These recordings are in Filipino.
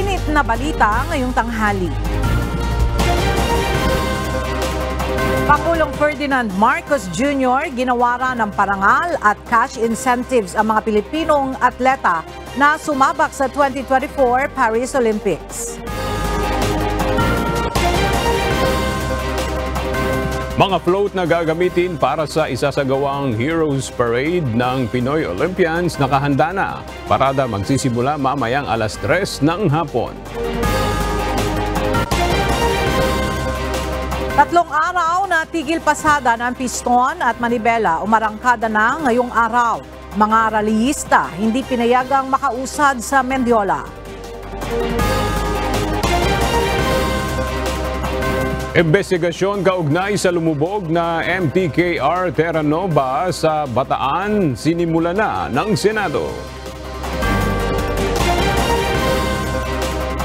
Init na balita ngayong tanghali. Pangulong Ferdinand Marcos Jr. ginawara ng parangal at cash incentives ang mga Pilipinong atleta na sumabak sa 2024 Paris Olympics. Mga float na gagamitin para sa isasagawang Heroes Parade ng Pinoy Olympians nakahanda na. Parada magsisimula mamayang alas 3 ng hapon. 3 araw na tigil pasada ng piston at manibela umarangkada na ngayong araw. Mga rallyista hindi pinayagang makausad sa Mendiola. Investigasyon kaugnay sa lumubog na MTKR Terra Nova sa Bataan sinimula na ng Senado.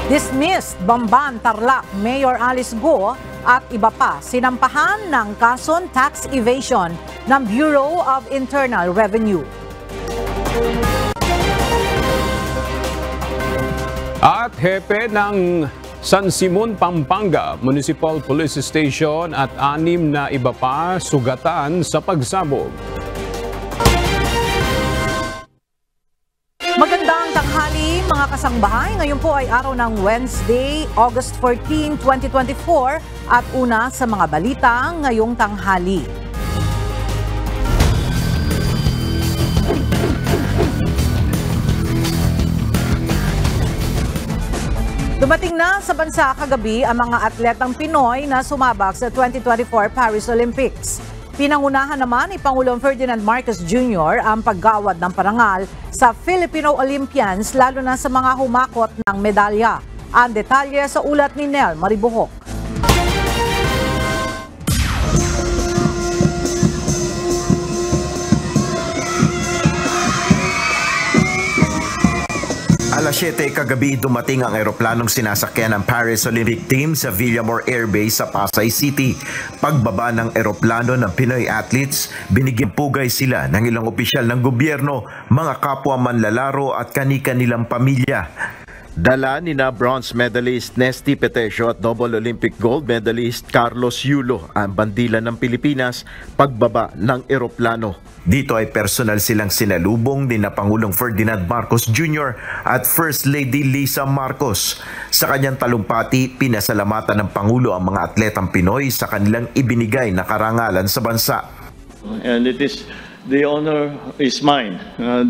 Dismissed Bamban Tarlac Mayor Alice Go at iba pa sinampahan ng kasong tax evasion ng Bureau of Internal Revenue. At hepe ng San Simon, Pampanga Municipal Police Station at 6 na iba pa sugatan sa pagsabog. Magandang tanghali mga kasangbahay. Ngayon po ay araw ng Wednesday, August 14, 2024 at una sa mga balita ngayong tanghali. Dumating na sa bansa kagabi ang mga atletang Pinoy na sumabak sa 2024 Paris Olympics. Pinangunahan naman ni Pangulong Ferdinand Marcos Jr. ang paggawad ng parangal sa Filipino Olympians lalo na sa mga humakot ng medalya. Ang detalye sa ulat ni Nel Maribuhok. Alas 7 kagabi dumating ang eroplanong sinasakyan ng Paris Olympic Team sa Villamor Air Base sa Pasay City. Pagbaba ng eroplano ng Pinoy athletes, binigyan pugay sila ng ilang opisyal ng gobyerno, mga kapwa manlalaro at kani-kanilang pamilya. Dala ni na bronze medalist Nesty Petesio at double Olympic gold medalist Carlos Yulo ang bandila ng Pilipinas pagbaba ng eroplano. Dito ay personal silang sinalubong ni na Pangulong Ferdinand Marcos Jr. at First Lady Lisa Marcos. Sa kanyang talumpati, pinasalamatan ng Pangulo ang mga atletang Pinoy sa kanilang ibinigay na karangalan sa bansa. And the honor is mine,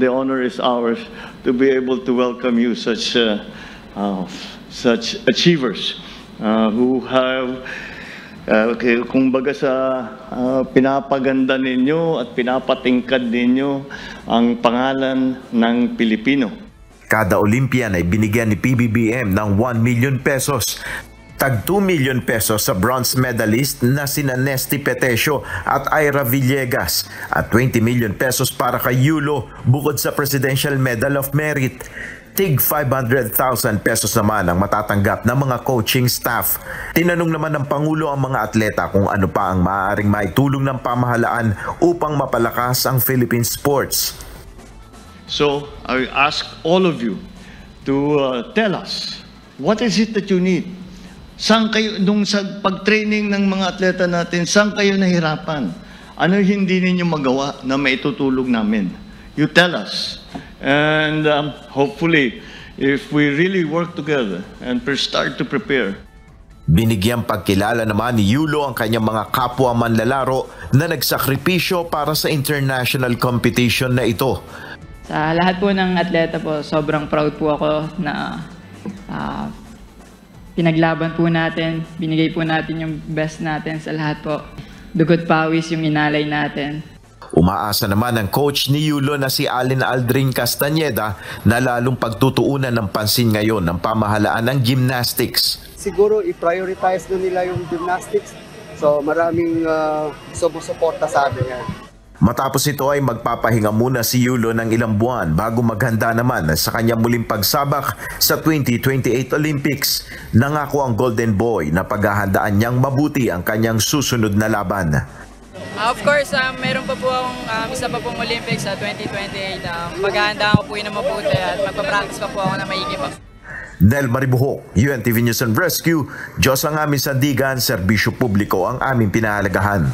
the honor is ours to be able to welcome you, such achievers who have, kumbaga sa pinapaganda ninyo at pinapatingkad ninyo ang pangalan ng Pilipino. Kada Olympian ay binigyan ni PBBM ng 1 million pesos. Tag 2 million pesos sa bronze medalist na sina Nesty Petesio at Ira Villegas at 20 million pesos para kay Yulo bukod sa Presidential Medal of Merit. Tig 500,000 pesos naman ang matatanggap ng mga coaching staff. Tinanong naman ng Pangulo ang mga atleta kung ano pa ang maaaring maitulong ng pamahalaan upang mapalakas ang Philippine sports. So I ask all of you to tell us, what is it that you need? Saan kayo, nung sa pag-training ng mga atleta natin, saan kayo nahirapan? Ano hindi ninyo magawa na maitutulong namin? You tell us. And hopefully, if we really work together and start to prepare. Binigyang pagkilala naman ni Yulo ang kanyang mga kapwa manlalaro na nagsakripisyo para sa international competition na ito. Sa lahat po ng atleta po, sobrang proud po ako na pinaglaban po natin, binigay po natin yung best natin sa lahat po. Dugot pawis yung inalay natin. Umaasa naman ang coach ni Yulo na si Allen Aldrin Castañeda na lalong pagtutuunan ng pansin ngayon ng pamahalaan ng gymnastics. Siguro i-prioritize na nila yung gymnastics. So maraming sumusuporta sa amin yan. Matapos ito ay magpapahinga muna si Yulo ng ilang buwan bago maghanda naman sa kanyang muling pagsabak sa 2028 Olympics. Nangako ang Golden Boy na paghahandaan niyang mabuti ang kanyang susunod na laban. Of course, meron pa po akong isa pa pong Olympics sa 2028. Paghahandaan ko po yun na mabuti at magpa-practice pa po ako na maigi pa. Nel Maribuhok, UNTV News and Rescue, Diyos ang aming sandigan, serbisyo publiko ang aming pinahalagahan.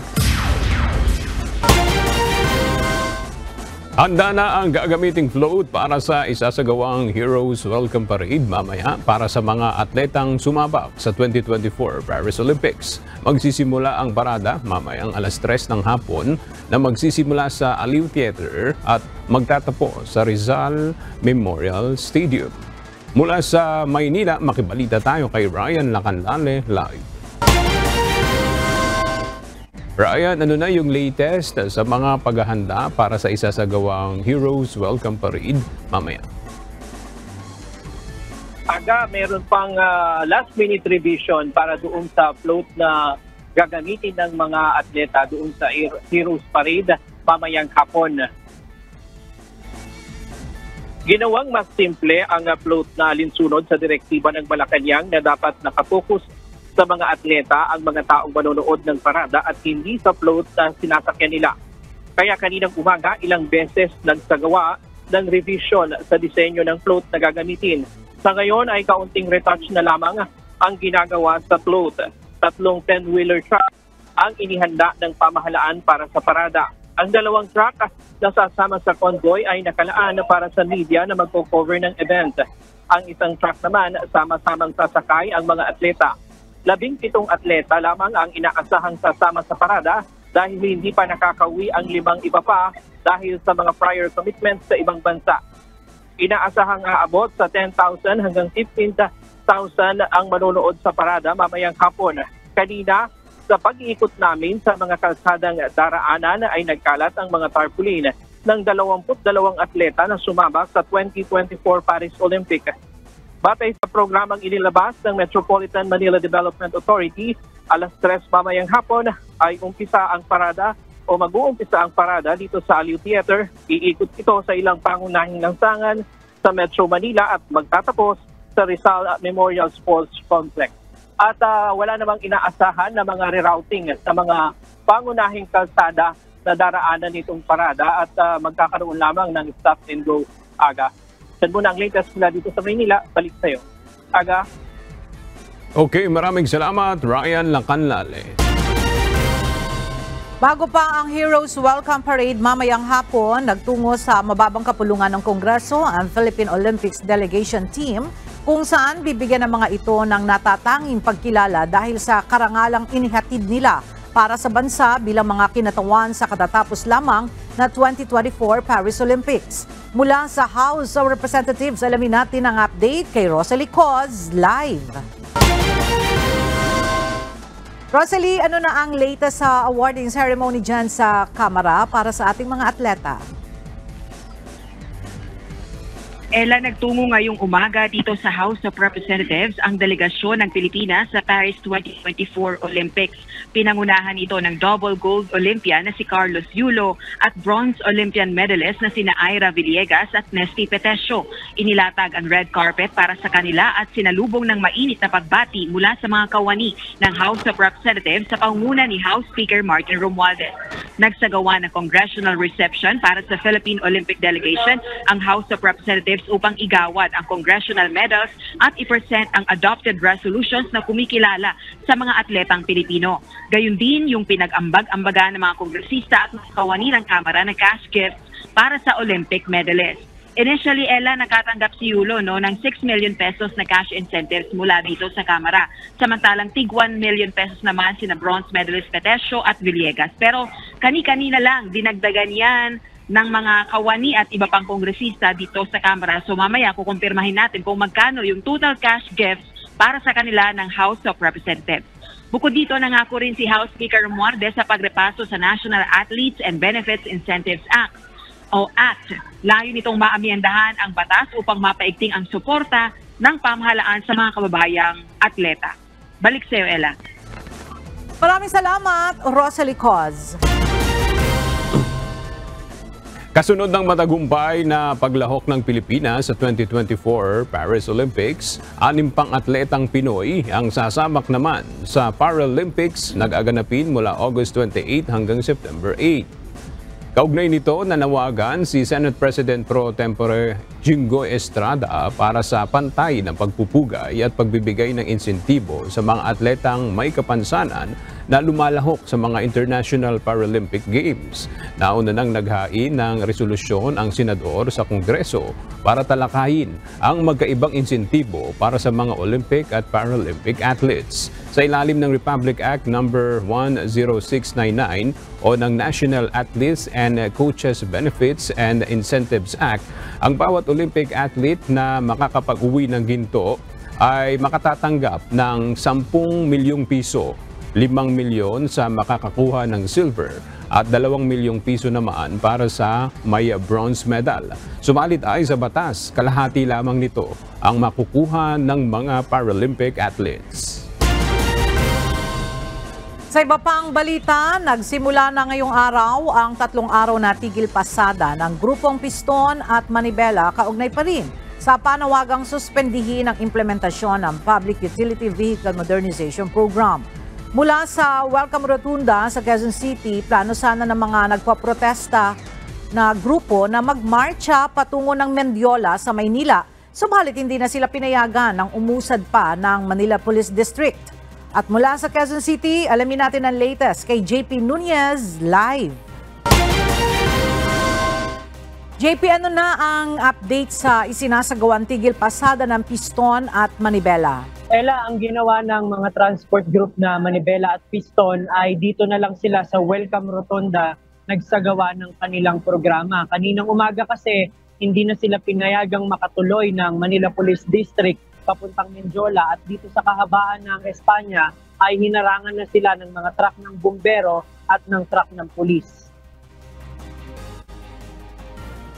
Handa na ang gagamiting float para sa isasagawang Heroes Welcome Parade mamaya para sa mga atletang sumabak sa 2024 Paris Olympics. Magsisimula ang parada mamayang alas 3 ng hapon na magsisimula sa Aliw Theater at magtatapos sa Rizal Memorial Stadium. Mula sa Maynila, makibalita tayo kay Ryan Lacanlale live. Ryan, ano na yung latest sa mga paghahanda para sa isasagawang Heroes Welcome Parade mamaya? Meron pang last-minute revision para doon sa float na gagamitin ng mga atleta doon sa Heroes Parade mamayang hapon. Ginawang mas simple ang float na alinsunod sa direktiba ng Malacanang na dapat nakapokus sa mga atleta ang mga taong manonood ng parada at hindi sa float na sinasakyan nila. Kaya kaninang umaga, ilang beses nagsagawa ng revision sa disenyo ng float na gagamitin. Sa ngayon ay kaunting retouch na lamang ang ginagawa sa float. 3 10-wheeler truck ang inihanda ng pamahalaan para sa parada. Ang 2 truck na sasama sa convoy ay nakalaan para sa media na magpo-cover ng event. Ang isang truck naman, sama-samang sasakay ang mga atleta. 17 atleta lamang ang inaasahang sasama sa parada dahil hindi pa nakakauwi ang 5 iba pa dahil sa mga prior commitments sa ibang bansa. Inaasahang aabot sa 10,000 hanggang 15,000 ang manonood sa parada mamayang hapon. Kanina, sa pag-iikot namin sa mga kalsadang daraanan ay nagkalat ang mga tarpaulin ng 22 atleta na sumabak sa 2024 Paris Olympic. Batay sa programang inilabas ng Metropolitan Manila Development Authority, alas 3 mamayang hapon ay umpisa ang parada o mag-uumpisa ang parada dito sa Aliw Theater. Iikot ito sa ilang pangunahing lansangan sa Metro Manila at magtatapos sa Rizal Memorial Sports Complex. At wala namang inaasahan na mga rerouting sa mga pangunahing kalsada na daraanan nitong parada at magkakaroon lamang ng stop and go aga. Yan muna ang latest mula dito sa Maynila. Balik sa'yo. Aga. Okay, maraming salamat, Ryan Lacanlale. Bago pa ang Heroes Welcome Parade mamayang hapon, nagtungo sa mababang kapulungan ng Kongreso ang Philippine Olympics Delegation Team kung saan bibigyan ng mga ito ng natatanging pagkilala dahil sa karangalang inihatid nila para sa bansa bilang mga kinatawan sa katatapos lamang na 2024 Paris Olympics. Mula sa House of Representatives, alamin natin ang update kay Rosalie Coz live. Rosalie, ano na ang latest sa awarding ceremony dyan sa Kamara para sa ating mga atleta? Ella, nagtungo ngayong umaga dito sa House of Representatives ang delegasyon ng Pilipinas sa Paris 2024 Olympics. Pinangunahan ito ng double gold Olympian na si Carlos Yulo at bronze Olympian medalist na sina Ira Villegas at Nesty Petesio. Inilatag ang red carpet para sa kanila at sinalubong ng mainit na pagbati mula sa mga kawani ng House of Representatives sa pangunguna ni House Speaker Martin Romualdez. Nagsagawa ng congressional reception para sa Philippine Olympic Delegation ang House of Representatives upang igawad ang congressional medals at i-present ang adopted resolutions na kumikilala sa mga atletang Pilipino. Gayun din yung pinag-ambag-ambaga ng mga kongresista at mga kawani ng Kamara na cash gifts para sa Olympic medalists. Initially, Ella, nakatanggap si Yulo ng 6 million pesos na cash incentives mula dito sa Kamara. Samantalang tig 1 million pesos naman sina bronze medalist Petesio at Villegas. Pero kani-kanina lang dinagdagan yan ng mga kawani at iba pang kongresista dito sa Kamara. So mamaya kukumpirmahin natin kung magkano yung total cash gifts para sa kanila ng House of Representatives. Bukod dito, nangako rin si House Speaker Romualdez sa pagrepaso sa National Athletes and Benefits Incentives Act o ACT. Layo nitong maamyendahan ang batas upang mapaigting ang suporta ng pamahalaan sa mga kababayang atleta. Balik sa iyo, Ella. Maraming salamat, Rosalie Coz. Kasunod ng matagumpay na paglahok ng Pilipinas sa 2024 Paris Olympics, 6 pang atletang Pinoy ang sasamak naman sa Paralympics nag-aganapin mula August 28 hanggang September 8. Kaugnay nito, nanawagan si Senate President Pro Tempore Jingo Estrada para sa pantay ng pagpupugay at pagbibigay ng insentibo sa mga atletang may kapansanan na lumalahok sa mga International Paralympic Games. Nauna nang naghain ng resolusyon ang senador sa Kongreso para talakayin ang magkaibang insentibo para sa mga Olympic at Paralympic athletes. Sa ilalim ng Republic Act No. 10699 o ng National Athletes and Coaches Benefits and Incentives Act, ang bawat Olympic athlete na makakapag-uwi ng ginto ay makatatanggap ng 10 milyong piso, 5 milyon sa makakakuha ng silver at 2 milyong piso naman para sa may bronze medal. Subalit ay sa batas, kalahati lamang nito ang makukuha ng mga Paralympic athletes. Sa iba pang balita, nagsimula na ngayong araw ang 3 araw na tigil pasada ng grupong Piston at Manibela, kaugnay pa rin sa panawagang suspendihin ang implementasyon ng Public Utility Vehicle Modernization Program. Mula sa Welcome Rotunda sa Quezon City, plano sana ng mga nagpaprotesta na grupo na magmarcha patungo ng Mendiola sa Maynila, subalit hindi na sila pinayagan ng umusad pa ng Manila Police District. At mula sa Quezon City, alamin natin ang latest kay JP Nunez live. JP, ano na ang update sa isinasagawang tigil pasada ng Piston at Manibela? Ella, ang ginawa ng mga transport group na Manibela at Piston ay dito na lang sila sa Welcome Rotonda nagsagawa ng kanilang programa. Kaninang umaga kasi hindi na sila pinayagang makatuloy ng Manila Police District papuntang Mendiola at dito sa kahabaan ng Espanya ay hinarangan na sila ng mga truck ng bumbero at ng truck ng pulis.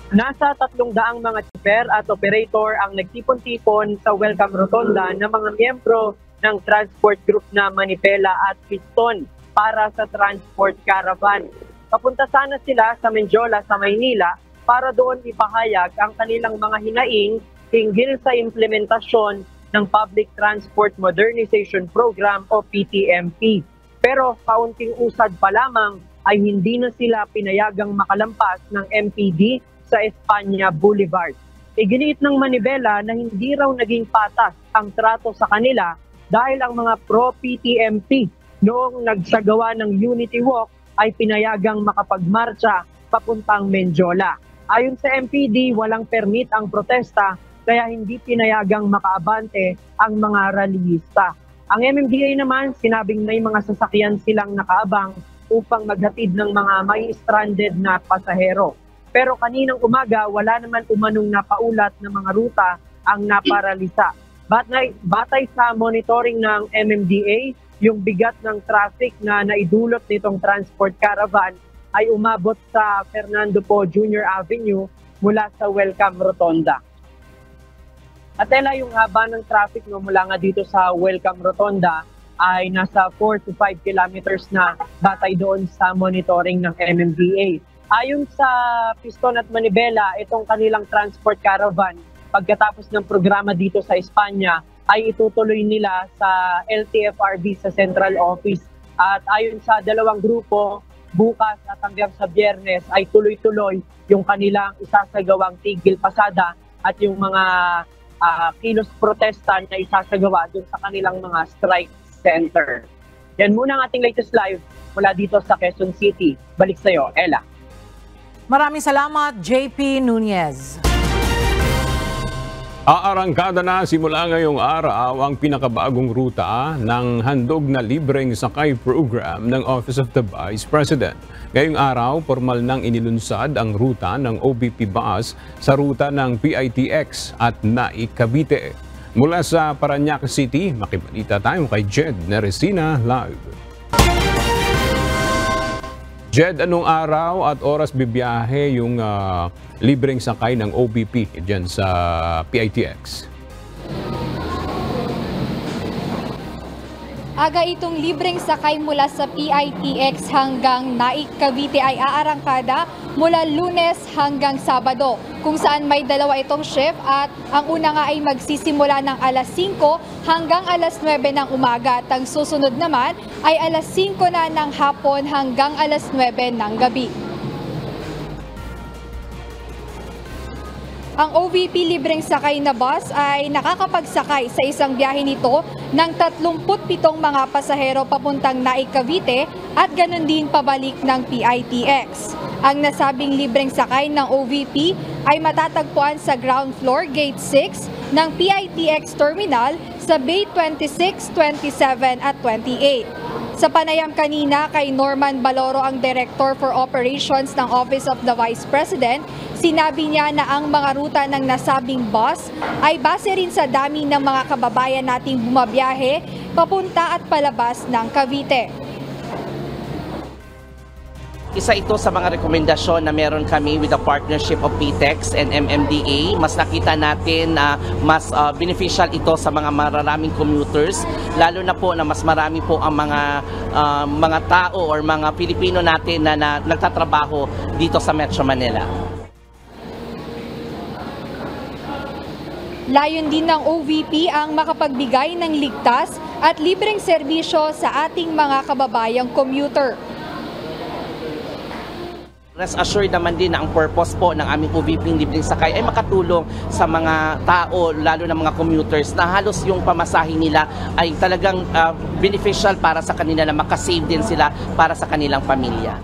Nasa 300 mga chipper at operator ang nagtipon-tipon sa Welcome Rotonda ng mga miyembro ng transport group na Manibela at Piston para sa transport caravan. Papunta sana sila sa Mendiola sa Maynila para doon ipahayag ang kanilang mga hinaing hinggil sa implementasyon ng Public Transport Modernization Program o PTMP. Pero kaunting usad pa lamang ay hindi na sila pinayagang makalampas ng MPD sa Espanya Boulevard. Iginiit ng Manibela na hindi raw naging patas ang trato sa kanila dahil ang mga pro-PTMP noong nagsagawa ng Unity Walk ay pinayagang makapagmarcha papuntang Mendiola. Ayon sa MPD, walang permit ang protesta kaya hindi pinayagang makaabante ang mga rallyista. Ang MMDA naman, sinabing may mga sasakyan silang nakaabang upang maghatid ng mga may stranded na pasahero. Pero kaninang umaga, wala naman umanong napaulat na mga ruta ang naparalisa. Batay sa monitoring ng MMDA, yung bigat ng traffic na naidulot nitong transport caravan ay umabot sa Fernando Po Jr. Avenue mula sa Welcome Rotonda. At yung haba ng traffic mula nga dito sa Welcome Rotonda ay nasa 4 to 5 kilometers na batay doon sa monitoring ng MMDA. Ayon sa Piston at Manibela, itong kanilang transport caravan, pagkatapos ng programa dito sa Espanya, ay itutuloy nila sa LTFRB sa Central Office. At ayon sa dalawang grupo, bukas at hanggang sa Biyernes ay tuloy-tuloy yung kanilang isasagawang tigil pasada at yung mga kilos protesta na isasagawa dun sa kanilang mga strike center. Yan muna ang ating latest live mula dito sa Quezon City. Balik sa iyo, Ella. Maraming salamat, JP Nunez. Aarangkada na simula ngayong araw ang pinakabagong ruta ng handog na libreng sakay program ng Office of the Vice President. Ngayong araw, formal nang inilunsad ang ruta ng OBP bus sa ruta ng PITX at Naik, Cavite. Mula sa Parañaque City, makibalita tayo kay Jed Neresina live. Jed, anong araw at oras bibiyahe yung libreng sakay ng OBP dyan sa PITX? Aga itong libreng sakay mula sa PITX hanggang Naik, Cavite ay aarangkada mula Lunes hanggang Sabado, kung saan may dalawa itong shift at ang una nga ay magsisimula ng alas 5 hanggang alas 9 ng umaga at ang susunod naman ay alas 5 na ng hapon hanggang alas 9 ng gabi. Ang OVP libreng sakay na bus ay nakakapagsakay sa isang biyahe nito ng 37 mga pasahero papuntang Naik, Cavite at ganun din pabalik ng PITX. Ang nasabing libreng sakay ng OVP ay matatagpuan sa ground floor gate 6 ng PITX terminal sa Bay 26, 27 at 28. Sa panayam kanina kay Norman Baloro, ang Director for Operations ng Office of the Vice President, sinabi niya na ang mga ruta ng nasabing bus ay base rin sa dami ng mga kababayan nating bumabiyahe papunta at palabas ng Cavite. Isa ito sa mga rekomendasyon na meron kami with the partnership of PTEX and MMDA. Mas nakita natin na mas beneficial ito sa mga mararaming commuters, lalo na po na mas marami po ang mga tao or mga Pilipino natin na nagtatrabaho dito sa Metro Manila. Layon din ng OVP ang makapagbigay ng ligtas at libreng serbisyo sa ating mga kababayang commuter. Rest assured naman din na ang purpose po ng aming OVP libreng sakay ay makatulong sa mga tao, lalo na mga commuters, na halos yung pamasahe nila ay talagang beneficial para sa kanila, na makasave din sila para sa kanilang pamilya.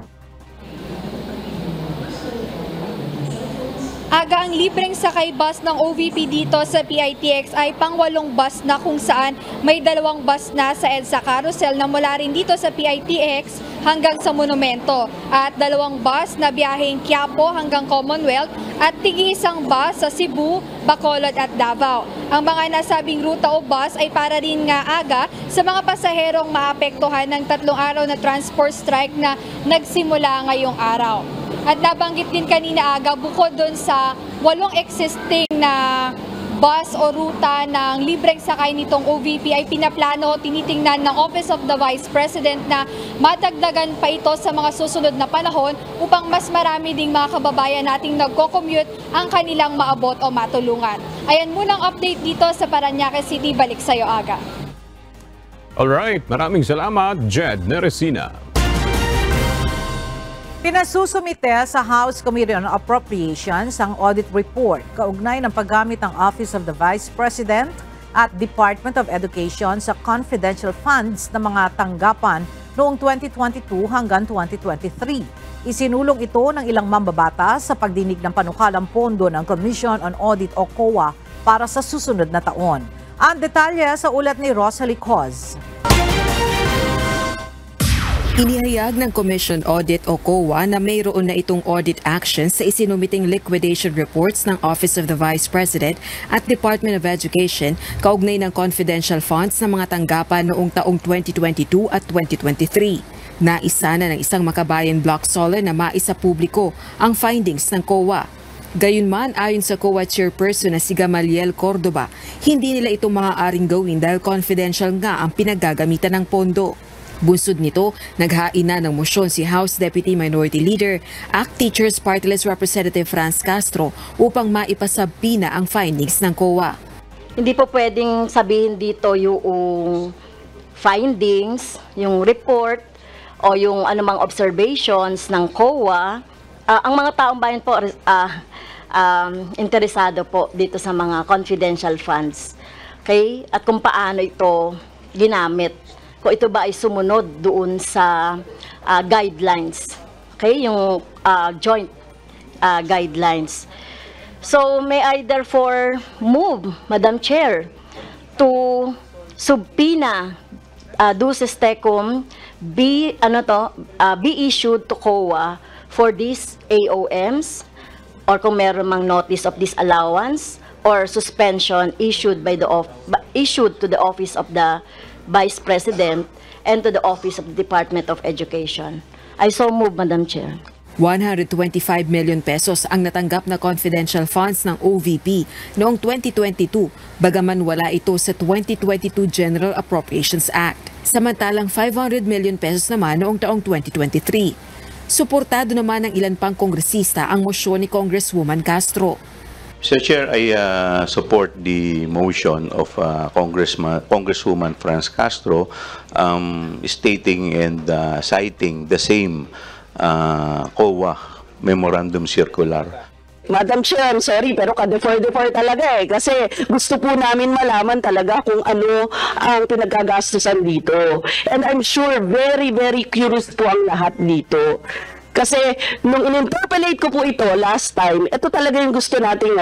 Aga ang libreng sakay bus ng OVP dito sa PITX ay pang-8 bus na, kung saan may 2 bus na sa EDSA Carousel na mula rin dito sa PITX hanggang sa Monumento, at 2 bus na biyaheng Quiapo hanggang Commonwealth at tig-isang bus sa Cebu, Bacolod at Davao. Ang mga nasabing ruta o bus ay para rin nga aga sa mga pasaherong maapektuhan ng 3 araw na transport strike na nagsimula ngayong araw. At nabanggit din kanina aga, bukod doon sa 8 existing na bus o ruta ng libreng sakay nitong OVP, ay pinaplano, tinitingnan ng Office of the Vice President na madagdagan pa ito sa mga susunod na panahon upang mas marami ding mga kababayan nating nagko-commute ang kanilang maabot o matulungan. Ayan munang update dito sa Parañaque City. Balik sa'yo, aga. Alright, maraming salamat, Jed Neresina. Pinasusumite sa House Committee on Appropriations ang audit report kaugnay ng paggamit ng Office of the Vice President at Department of Education sa confidential funds ng mga tanggapan noong 2022 hanggang 2023. Isinulong ito ng ilang mambabatas sa pagdinig ng panukalang pondo ng Commission on Audit o COA para sa susunod na taon. Ang detalye sa ulat ni Rosalie Coz. Inihayag ng Commission Audit o COA na mayroon na itong audit actions sa isinumiting liquidation reports ng Office of the Vice President at Department of Education kaugnay ng confidential funds ng mga tanggapan noong taong 2022 at 2023. Naisa na ng isang makabayan block solar na maisa publiko ang findings ng COA. Gayunman, ayon sa COA chairperson na si Gamaliel Cordoba, hindi nila ito maaaring gawin dahil confidential nga ang pinaggagamitan ng pondo. Bunsod nito, naghain na ng mosyon si House Deputy Minority Leader, ACT Teachers Party List Representative Franz Castro upang maipasabina ang findings ng COA. Hindi po pwedeng sabihin dito yung findings, yung report o yung anumang observations ng COA. Ang mga taong bayan po interesado po dito sa mga confidential funds. Okay? At kung paano ito ginamit. Kung ito ba ay sumunod doon sa guidelines, okay, yung joint guidelines. So may I therefore move, Madam Chair, to subpoena duces tecum be issued to COA for these AOMs, or kung meron mang notice of disallowance or suspension issued to the Office of the Vice President and to the Office of the Department of Education. I so move, Madam Chair. 125 million pesos ang natanggap na confidential funds ng OVP noong 2022, bagaman wala ito sa 2022 General Appropriations Act. Samantalang 500 million pesos naman noong taong 2023. Suportado naman ng ilan pang kongresista ang mosyon ni Congresswoman Castro. Mr. Chair, I support the motion of Congresswoman Franz Castro stating and citing the same COA memorandum circular. Madam Chair, I'm sorry, pero ka-defer talaga kasi gusto po namin malaman talaga kung ano ang pinagkagastusan dito. And I'm sure very, very curious po ang lahat dito. Kasi nung in-interpolate ko po ito last time, ito talaga yung gusto nating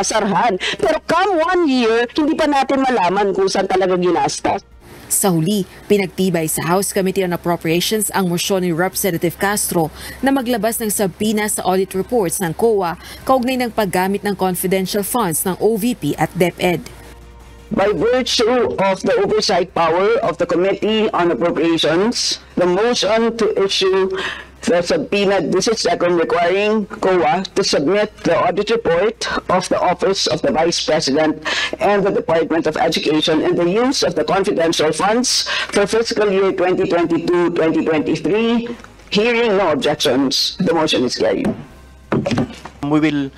sarhan. Pero come 1 year, hindi pa natin malaman kung saan talaga ginastos. Sa huli, pinagtibay sa House Committee on Appropriations ang motion ni Representative Castro na maglabas ng subpoena sa audit reports ng COA kaugnay ng paggamit ng confidential funds ng OVP at DepEd. By virtue of the oversight power of the Committee on Appropriations, the motion to issue the subpoena, this is second, requiring COA to submit the audit report of the Office of the Vice President and the Department of Education and the use of the confidential funds for fiscal year 2022-2023. Hearing no objections, the motion is carried. We will,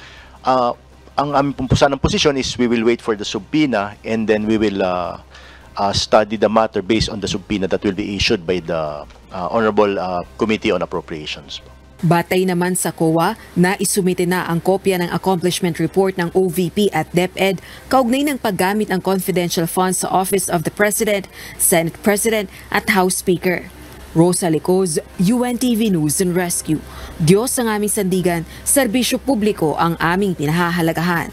ang aming ng posisyon is we will wait for the subpoena and then we will study the matter based on the subpoena that will be issued by the Honorable Committee on Appropriations. Batay naman sa COA na isumite na ang kopya ng accomplishment report ng OVP at DepEd kaugnay ng paggamit ng confidential funds sa Office of the President, Senate President at House Speaker. Rosa Licoz, UNTV News and Rescue. Diyos ang aming sandigan, serbisyo publiko ang aming pinahahalagahan.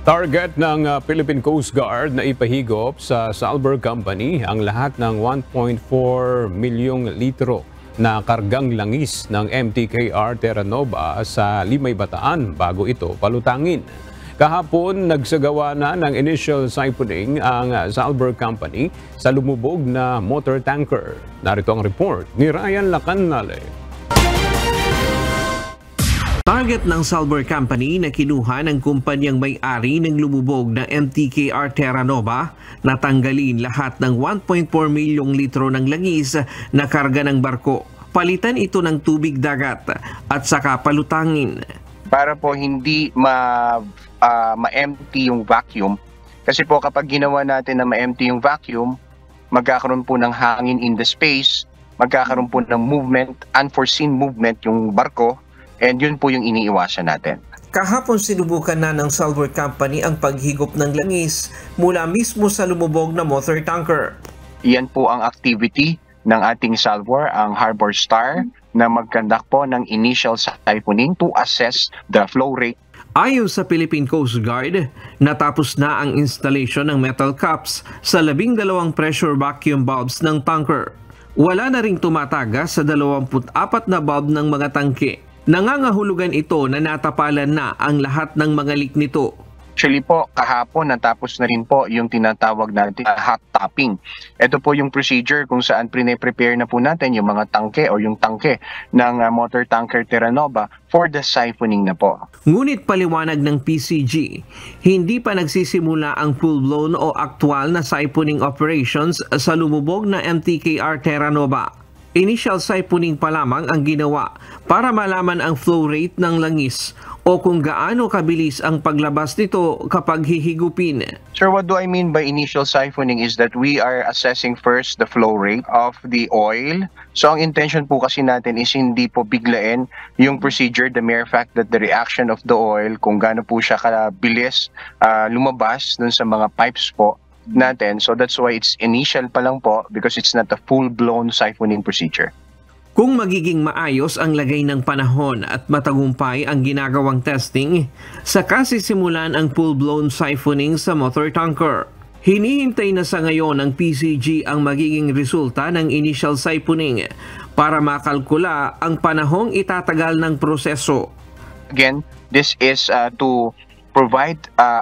Target ng Philippine Coast Guard na ipahigop sa Salbur Company ang lahat ng 1.4 milyong litro na kargang langis ng MTKR Terra Nova sa Limay Bataan bago ito palutangin. Kahapon, nagsagawa na ng initial siphoning ang Salbur Company sa lumubog na motor tanker. Narito ang report ni Ryan Lacanale. Target ng Salbur Company na kinuha ng kumpanyang may-ari ng lumubog na MTKR Terra Nova na tanggalin lahat ng 1.4 milyong litro ng langis na karga ng barko. Palitan ito ng tubig dagat at saka palutangin. Para po hindi ma-empty yung vacuum. Kasi po kapag ginawa natin na ma-empty yung vacuum, magkakaroon po ng hangin in the space, magkakaroon po ng movement, unforeseen movement yung barko, and yun po yung iniiwasan natin. Kahapon sinubukan na ng Salbur Company ang paghigop ng langis mula mismo sa lumubog na motor tanker. Iyan po ang activity ng ating Salbur, ang Harbor Star, na mag-conduct po ng initial siphoning to assess the flow rate. Ayon sa Philippine Coast Guard, natapos na ang installation ng metal cups sa 12 pressure vacuum valves ng tanker. Wala na ring tumataga sa 24 na valve ng mga tangke. Nangangahulugan ito na natapalan na ang lahat ng mga leak nito. Actually po, kahapon natapos na rin po yung tinatawag natin hot topping. Ito po yung procedure kung saan prepare na po natin yung mga tangke o yung tangke ng motor tanker Terra Nova for the siphoning na po. Ngunit paliwanag ng PCG, hindi pa nagsisimula ang full-blown o aktual na siphoning operations sa lumubog na MTKR Terra Nova. Initial siphoning pa lamang ang ginawa para malaman ang flow rate ng langis o kung gaano kabilis ang paglabas nito kapag hihigupin. Sir, what do I mean by initial siphoning is that we are assessing first the flow rate of the oil. So ang intention po kasi natin is hindi po biglain yung procedure, the mere fact that the reaction of the oil, kung gaano po siya kabilis lumabas dun sa mga pipes po natin. So that's why it's initial pa lang po because it's not a full-blown siphoning procedure. Kung magiging maayos ang lagay ng panahon at matagumpay ang ginagawang testing, saka sisimulan ang full-blown siphoning sa motor tanker. Hinihintay na sa ngayon ng PCG ang magiging resulta ng initial siphoning para makalkula ang panahong itatagal ng proseso. Again, this is to provide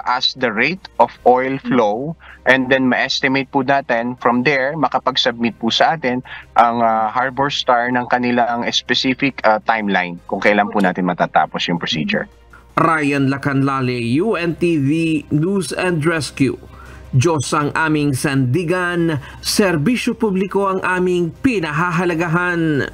us the rate of oil flow and then ma-estimate po natin from there, makapag-submit po sa atin ang Harbor Star ng kanilang specific timeline kung kailan po natin matatapos yung procedure. Ryan Lacanale, UNTV News and Rescue. Diyos ang aming sandigan, serbisyo publiko ang aming pinahahalagahan.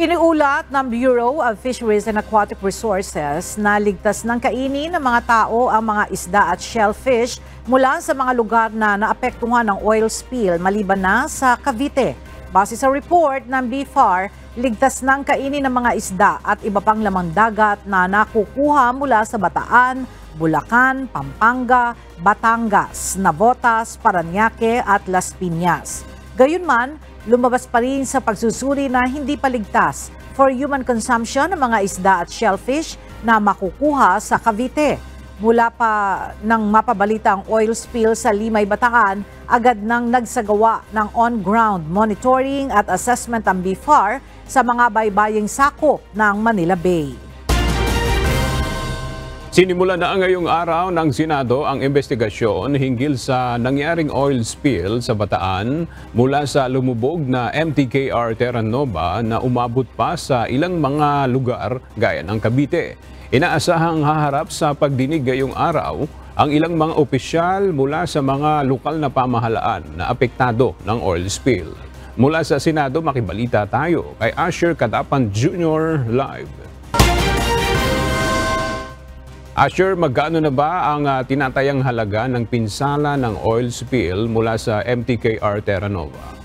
Iniulat ng Bureau of Fisheries and Aquatic Resources na ligtas ng kainin ng mga tao ang mga isda at shellfish mula sa mga lugar na naapektuhan ng oil spill maliban na sa Cavite. Base sa report ng BFAR, ligtas ng kainin ng mga isda at iba pang lamang dagat na nakukuha mula sa Bataan, Bulacan, Pampanga, Batangas, Navotas, Parañaque at Las Piñas. Gayunman, lumabas pa rin sa pagsusuri na hindi pa ligtas for human consumption ng mga isda at shellfish na makukuha sa Cavite. Mula pa nang mapabalita ang oil spill sa Limay, Bataan, agad nang nagsagawa ng on-ground monitoring at assessment ang BFAR sa mga baybaying sakop ng Manila Bay. Sinimula na ngayong araw ng Senado ang investigasyon hinggil sa nangyaring oil spill sa Bataan mula sa lumubog na MTKR Terra Nova na umabot pa sa ilang mga lugar gaya ng Cavite. Inaasahang haharap sa pagdinig ngayong araw ang ilang mga opisyal mula sa mga lokal na pamahalaan na apektado ng oil spill. Mula sa Senado, makibalita tayo kay Asher Cadapan Jr. live. Asher, magkano na ba ang tinatayang halaga ng pinsala ng oil spill mula sa MTKR Terra Nova?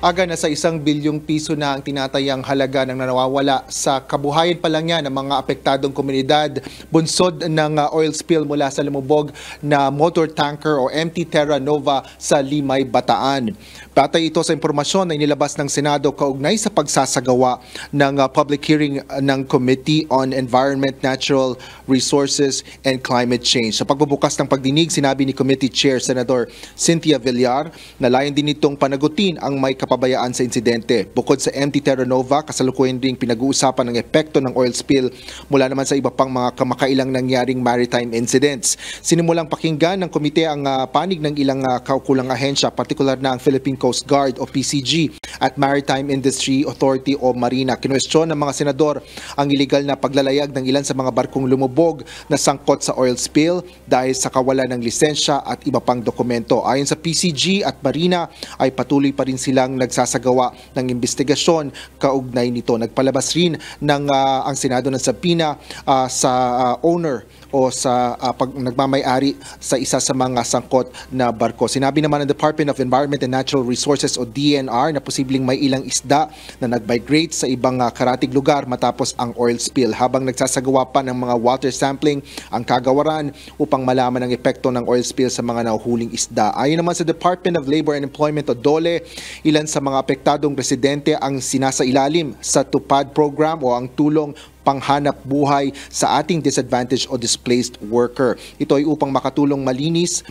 Aga na sa 1 bilyong piso na ang tinatayang halaga ng nawawala sa kabuhayan pa lang yan ng mga apektadong komunidad bunsod ng oil spill mula sa lumubog na motor tanker o MT Terra Nova sa Limay, Bataan. Batay ito sa impormasyon na inilabas ng Senado kaugnay sa pagsasagawa ng public hearing ng Committee on Environment, Natural Resources and Climate Change. Sa pagbubukas ng pagdinig, sinabi ni Committee Chair Senator Cynthia Villar na layon din itong panagutin ang may kapabayaan sa insidente. Bukod sa MT Terra Nova, kasalukuyan ding pinag-uusapan ng epekto ng oil spill mula naman sa iba pang mga kamakailang nangyaring maritime incidents. Sinimulang pakinggan ng komite ang panig ng ilang kaukulang ahensya, partikular na ang Philippine Coast Guard o PCG at Maritime Industry Authority o Marina. Kinwestiyon ng mga senador ang iligal na paglalayag ng ilan sa mga barkong lumubog na sangkot sa oil spill dahil sa kawalan ng lisensya at iba pang dokumento. Ayon sa PCG at Marina ay patuloy pa rin silang nagsasagawa ng investigasyon kaugnay nito. Nagpalabas rin ng ang Senado ng subpoena sa owner o sa nagmamay-ari sa isa sa mga sangkot na barko. Sinabi naman ng Department of Environment and Natural Resources o DNR na posibleng may ilang isda na nag-migrate sa ibang karatig lugar matapos ang oil spill. Habang nagsasagawa pa ng mga water sampling ang kagawaran upang malaman ang epekto ng oil spill sa mga nahuhuling isda. Ayon naman sa Department of Labor and Employment o DOLE, ilan sa mga apektadong residente ang sinasailalim sa TUPAD program o ang tulong panghanap buhay sa ating disadvantaged o displaced worker. Ito ay upang makatulong malinis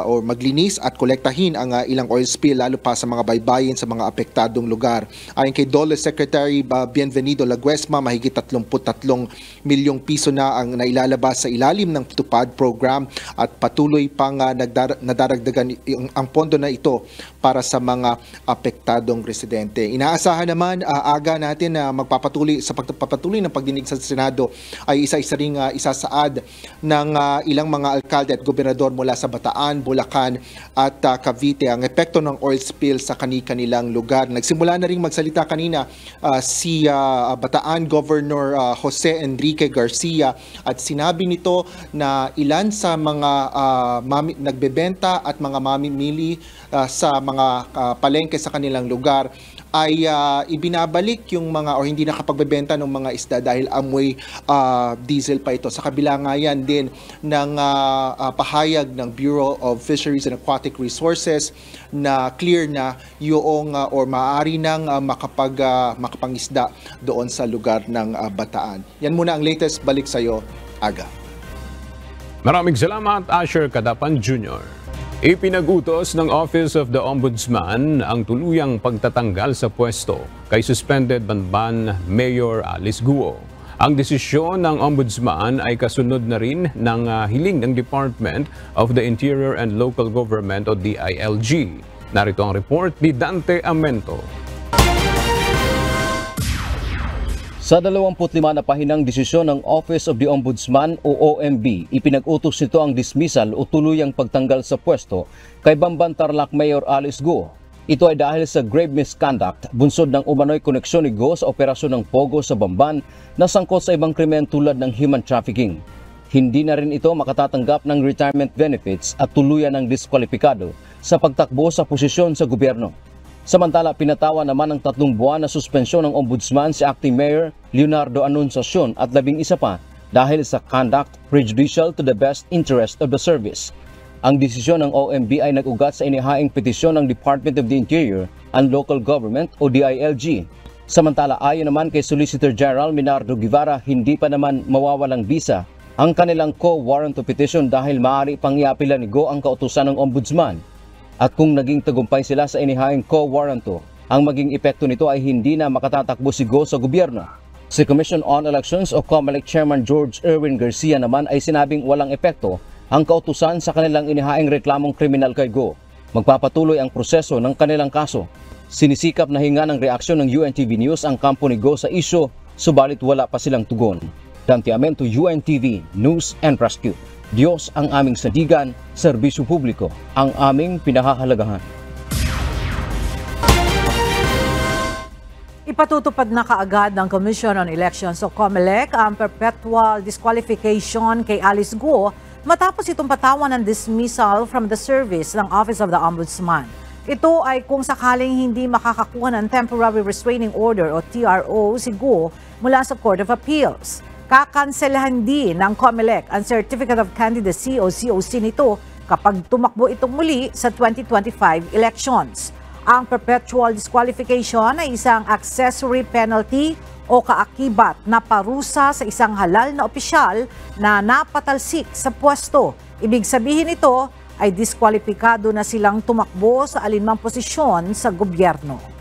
o maglinis at kolektahin ang ilang oil spill lalo pa sa mga baybayin sa mga apektadong lugar. Ayon kay DOLE Secretary Bienvenido Laguesma, mahigit 33 milyong piso na ang nailalabas sa ilalim ng TUPAD program at patuloy pang nadaragdagan ang pondo na ito para sa mga apektadong residente. Inaasahan naman aga natin na magpapatuloy sa pagpapatuloy ng pagdinig sa Senado ay isa-isa ring isasaad ng ilang mga alkalde at gobernador mula sa Bataan, Bulacan at Cavite ang epekto ng oil spill sa kanilang lugar. Nagsimula na ring magsalita kanina si Bataan Governor Jose Enrique Garcia at sinabi nito na ilan sa mga nagbebenta at mga mamimili sa mga palengke sa kanilang lugar ay ibinabalik yung mga o hindi nakapagbebenta ng mga isda dahil amoy diesel pa ito. Sa kabila nga yan din ng pahayag ng Bureau of Fisheries and Aquatic Resources na clear na yung or maaari nang makapangisda doon sa lugar ng Bataan. Yan muna ang latest. Balik sa'yo, Aga. Maraming salamat, Asher Cadapan Jr. Ipinag-utos ng Office of the Ombudsman ang tuluyang pagtatanggal sa pwesto kay suspended Banban Mayor Alice Guo. Ang desisyon ng Ombudsman ay kasunod na rin ng hiling ng Department of the Interior and Local Government o DILG. Narito ang report ni Dante Amento. Sa 25 na pahinang desisyon ng Office of the Ombudsman o OMB, ipinag-utos nito ang dismissal o tuluyang pagtanggal sa pwesto kay Bamban Tarlac Mayor Alice Guo. Ito ay dahil sa grave misconduct bunsod ng umano'y koneksyon ni Guo sa operasyon ng Pogo sa Bamban na sangkot sa ibang krimen tulad ng human trafficking. Hindi na rin ito makatatanggap ng retirement benefits at tuluyan ng diskwalipikado sa pagtakbo sa posisyon sa gobyerno. Samantala, pinatawa naman ng 3 buwan na suspensyon ng Ombudsman si Acting Mayor Leonardo Anunciacion at 11 pa dahil sa conduct prejudicial to the best interest of the service. Ang desisyon ng OMB ay nag-ugat sa inihaing petisyon ng Department of the Interior and Local Government o DILG. Samantala, ayon naman kay Solicitor General Minardo Guevara, hindi pa naman mawawalang bisa ang kanilang co-warrant petition dahil maaari pang iapila ni Go ang kautusan ng Ombudsman. At kung naging tagumpay sila sa inihaing co-warranto, ang maging epekto nito ay hindi na makatatakbo si Go sa gobyerno. Si Commission on Elections o COMELEC Chairman George Erwin Garcia naman ay sinabing walang epekto ang kautusan sa kanilang inihaing reklamong kriminal kay Go. Magpapatuloy ang proseso ng kanilang kaso. Sinisikap na hinga ng reaksyon ng UNTV News ang kampo ni Go sa isyo, subalit wala pa silang tugon. Dante Amento, UNTV News and Rescue. Diyos ang aming sandigan, serbisyo publiko ang aming pinahahalagahan. Ipatutupad na kaagad ng Commission on Elections o COMELEC ang perpetual disqualification kay Alice Go matapos itong patawan ng dismissal from the service ng Office of the Ombudsman. Ito ay kung sakaling hindi makakakuha ng Temporary Restraining Order o TRO si Go mula sa Court of Appeals. Kakanselahan din ng COMELEC ang Certificate of Candidacy o COC nito kapag tumakbo itong muli sa 2025 elections. Ang perpetual disqualification ay isang accessory penalty o kaakibat na parusa sa isang halal na opisyal na napatalsik sa pwesto. Ibig sabihin nito ay diskwalipikado na silang tumakbo sa alinmang posisyon sa gobyerno.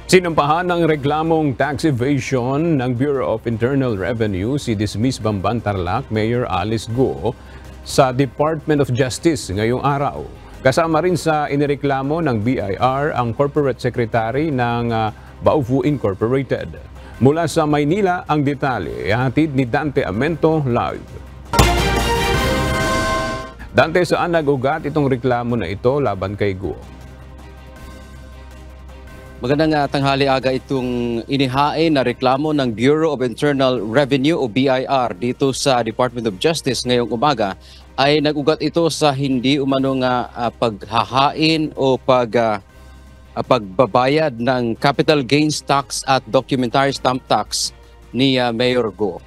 Sinampahan ng reklamong tax evasion ng Bureau of Internal Revenue si dismissed Bamban Tarlac Mayor Alice Go sa Department of Justice ngayong araw. Kasama rin sa inireklamo ng BIR ang Corporate Secretary ng Baofu Incorporated. Mula sa Maynila, ang detalye hatid ni Dante Amento live. Dante, saan nag-ugat itong reklamo na ito laban kay Go? Magandang tanghali aga itong inihain na reklamo ng Bureau of Internal Revenue o BIR dito sa Department of Justice ngayong umaga ay nag-ugat ito sa hindi umanong paghahain o pagbabayad ng capital gains tax at documentary stamp tax ni Mayor Go.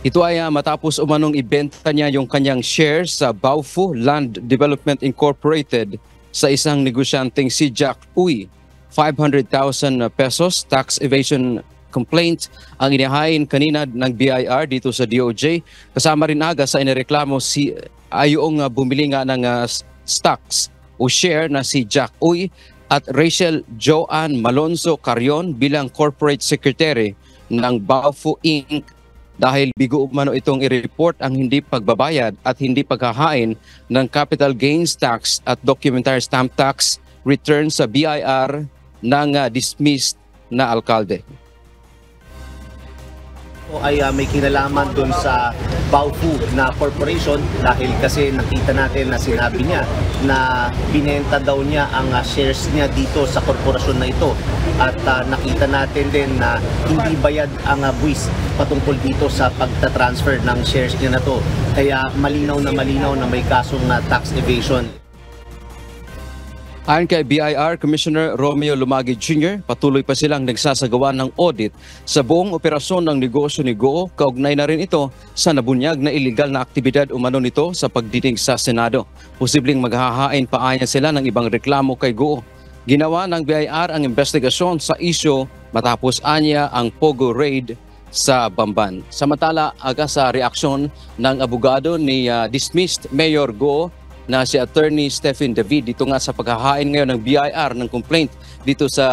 Ito ay matapos umanong ibenta niya yung kanyang shares sa Baofu Land Development Incorporated sa isang negosyanteng si Jack Uy. 500,000 pesos tax evasion complaint ang inihain kanina ng BIR dito sa DOJ. Kasama rin aga sa inireklamo si ayong bumili nga ng stocks o share na si Jack Uy at Rachel Joanne Malonzo Carion bilang corporate secretary ng Baofu Inc. Dahil bigo umano itong i-report ang hindi pagbabayad at hindi paghahain ng capital gains tax at documentary stamp tax return sa BIR ng dismissed na alkalde. Ay may kinalaman doon sa Baofu na corporation dahil kasi nakita natin na sinabi niya na binenta daw niya ang shares niya dito sa korporasyon na ito at nakita natin din na hindi bayad ang buwis patungkol dito sa pagta-transfer ng shares niya na to. Kaya malinaw na may kasong tax evasion. Ayon kay BIR Commissioner Romeo Lumagi Jr., patuloy pa silang nagsasagawa ng audit sa buong operasyon ng negosyo ni Go. Kaugnay na rin ito sa nabunyag na iligal na aktibidad umano nito sa pagdinig sa Senado. Posibleng maghahain pa anya sila ng ibang reklamo kay Go. Ginawa ng BIR ang investigasyon sa isyo matapos anya ang Pogo raid sa Bamban. Samantala, aga sa reaksyon ng abogado ni dismissed Mayor Go na si Attorney Stephen David dito nga sa paghahain ngayon ng BIR ng complaint dito sa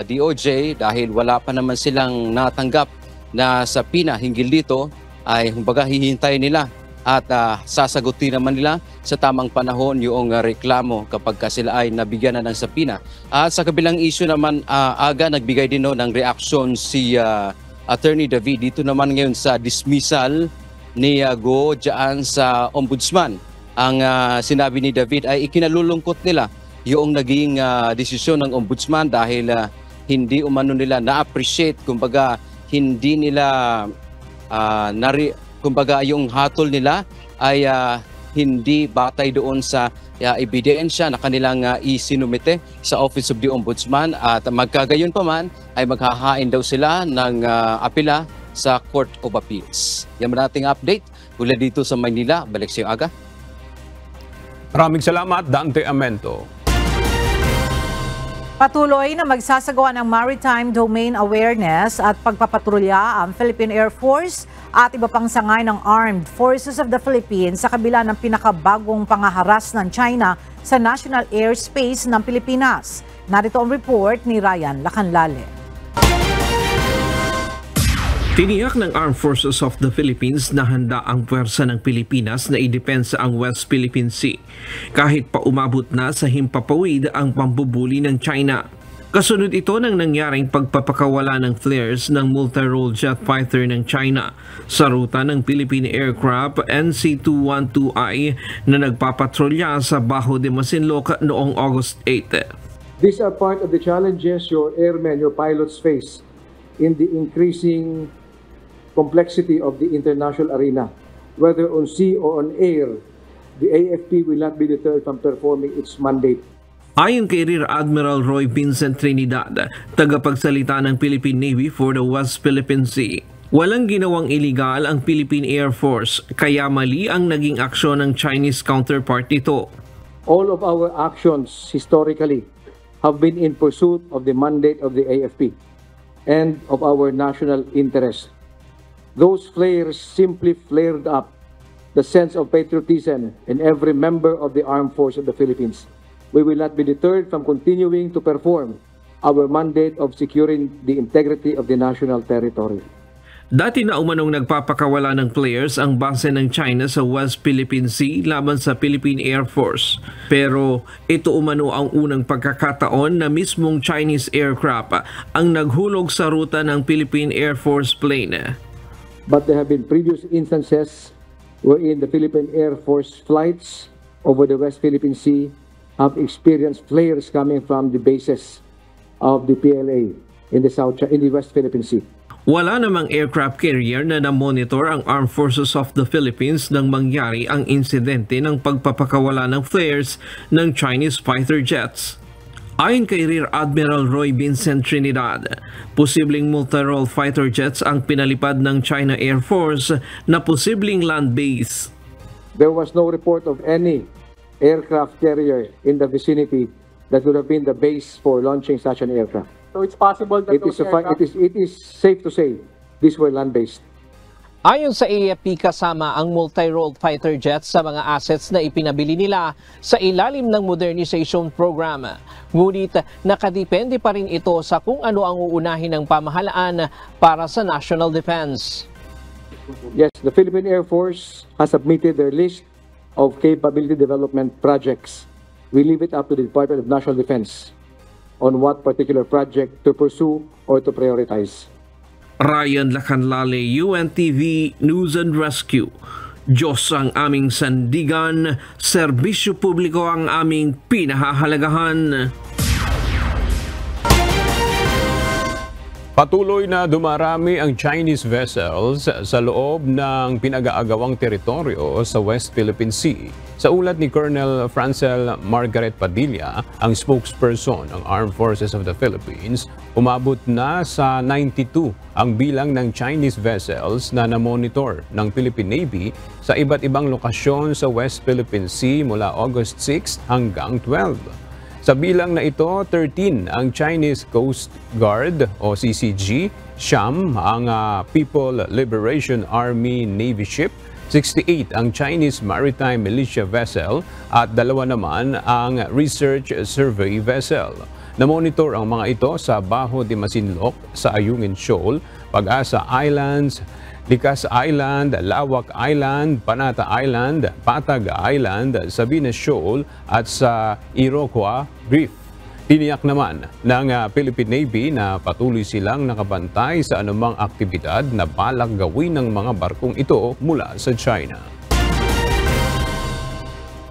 DOJ dahil wala pa naman silang natanggap na sapina hinggil dito ay kumbaga hihintayin nila at sasagutin naman nila sa tamang panahon yung reklamo kapag sila ay nabigyan na ng sapina. At sa kabilang issue naman aga nagbigay din ng reaksyon si Attorney David dito naman ngayon sa dismissal ni Go dyan sa Ombudsman. Ang sinabi ni David ay ikinalulungkot nila yung naging desisyon ng Ombudsman dahil hindi umano nila na-appreciate, kumbaga hindi nila Kumbaga yung hatol nila ay hindi batay doon sa ebidensya na kanilang isinumite sa Office of the Ombudsman at magkagayon pa man ay maghahain daw sila ng apela sa Court of Appeals. Yan man nating update mula dito sa Maynila. Balik sa iyo, Aga. Maraming salamat, Dante Amento. Patuloy na magsasagawa ng maritime domain awareness at pagpapatrolya ang Philippine Air Force at iba pang sangay ng Armed Forces of the Philippines sa kabila ng pinakabagong pangaharas ng China sa national airspace ng Pilipinas. Narito ang report ni Ryan Lacanlale. Tiniyak ng Armed Forces of the Philippines na handa ang puwersa ng Pilipinas na idepensa ang West Philippine Sea kahit pa umabot na sa himpapawid ang pambubuli ng China. Kasunod ito ng nangyaring pagpapakawala ng flares ng multi-role jet fighter ng China sa ruta ng Philippine aircraft NC-212I na nagpapatrolya sa Bajo de Masinloc noong August 8. These are part of the challenges your airmen, your pilots face in the increasing complexity of the international arena. Whether on sea or on air, the AFP will not be deterred from performing its mandate. Ayon kay Rear Admiral Roy Vincent Trinidad, tagapagsalita ng Philippine Navy for the West Philippine Sea, walang ginawang iligal ang Philippine Air Force kaya mali ang naging aksyon ng Chinese counterpart nito. All of our actions historically have been in pursuit of the mandate of the AFP and of our national interest. Those flares simply flared up the sense of patriotism in every member of the Armed Force of the Philippines. We will not be deterred from continuing to perform our mandate of securing the integrity of the national territory. Dati na umanong nagpapakawala ng flares ang base ng China sa West Philippine Sea laban sa Philippine Air Force. Pero ito umano ang unang pagkakataon na mismong Chinese aircraft ang naghulog sa ruta ng Philippine Air Force plane. But there have been previous instances wherein the Philippine Air Force flights over the West Philippine Sea have experienced flares coming from the bases of the PLA in the West Philippine Sea. Wala namang aircraft carrier na na-monitor ang Armed Forces of the Philippines nang mangyari ang insidente ng pagpapakawala ng flares ng Chinese fighter jets. Ayon kay Rear Admiral Roy Vincent Trinidad, posibleng multi-role fighter jets ang pinalipad ng China Air Force na posibleng land base. There was no report of any aircraft carrier in the vicinity that would have been the base for launching such an aircraft. So it's possible that it is safe to say these were land-based. Ayon sa AFP, kasama ang multi-role fighter jets sa mga assets na ipinabili nila sa ilalim ng modernization program. Ngunit nakadepende pa rin ito sa kung ano ang uunahin ng pamahalaan para sa national defense. Yes, the Philippine Air Force has submitted their list of capability development projects. We leave it up to the Department of National Defense on what particular project to pursue or to prioritize. Ryan Lacanlale, UNTV News and Rescue. Diyos ang aming sandigan, serbisyo publiko ang aming pinahahalagahan. Patuloy na dumarami ang Chinese vessels sa loob ng pinag-aagawang teritoryo sa West Philippine Sea. Sa ulat ni Colonel Francel Margaret Padilla, ang spokesperson ng Armed Forces of the Philippines, umabot na sa 92 ang bilang ng Chinese vessels na namonitor ng Philippine Navy sa iba't ibang lokasyon sa West Philippine Sea mula August 6 hanggang 12. Sa bilang na ito, 13 ang Chinese Coast Guard o CCG, Siyam ang People Liberation Army Navy ship, 68 ang Chinese Maritime Militia vessel at 2 naman ang Research Survey vessel. Namonitor ang mga ito sa Bajo de Masinloc, sa Ayungin Shoal, Pag-asa Islands, Likas Island, Lawak Island, Panata Island, Patag Island, Sabina Shoal at sa Iroquois Reef. Tiniyak naman ng Philippine Navy na patuloy silang nakabantay sa anumang aktibidad na balak gawin ng mga barkong ito mula sa China.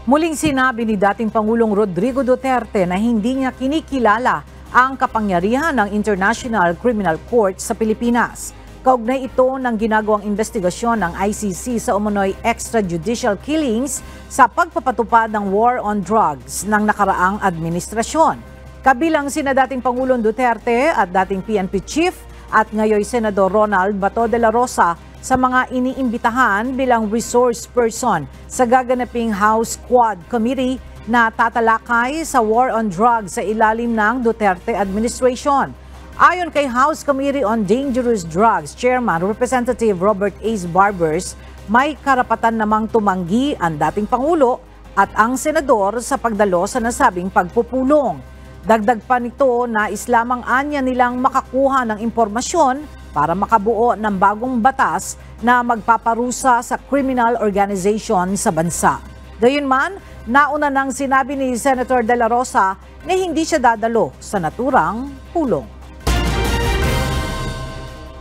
Muling sinabi ni dating Pangulong Rodrigo Duterte na hindi niya kinikilala ang kapangyarihan ng International Criminal Court sa Pilipinas. Kaugnay ito ng ginagawang investigasyon ng ICC sa umunoy extrajudicial killings sa pagpapatupad ng war on drugs ng nakaraang administrasyon. Kabilang sina dating Pangulong Duterte at dating PNP Chief at ngayon Senador Ronald Bato de la Rosa sa mga iniimbitahan bilang resource person sa gaganaping House Quad Committee na tatalakay sa war on drugs sa ilalim ng Duterte administration. Ayon kay House Committee on Dangerous Drugs Chairman Representative Robert Ace Barbers, may karapatan namang tumanggi ang dating Pangulo at ang Senador sa pagdalo sa nasabing pagpupulong. Dagdag pa nito na islamang anya nilang makakuha ng impormasyon para makabuo ng bagong batas na magpaparusa sa criminal organization sa bansa. Gayunman, nauna nang sinabi ni Senator De La Rosa na hindi siya dadalo sa naturang pulong.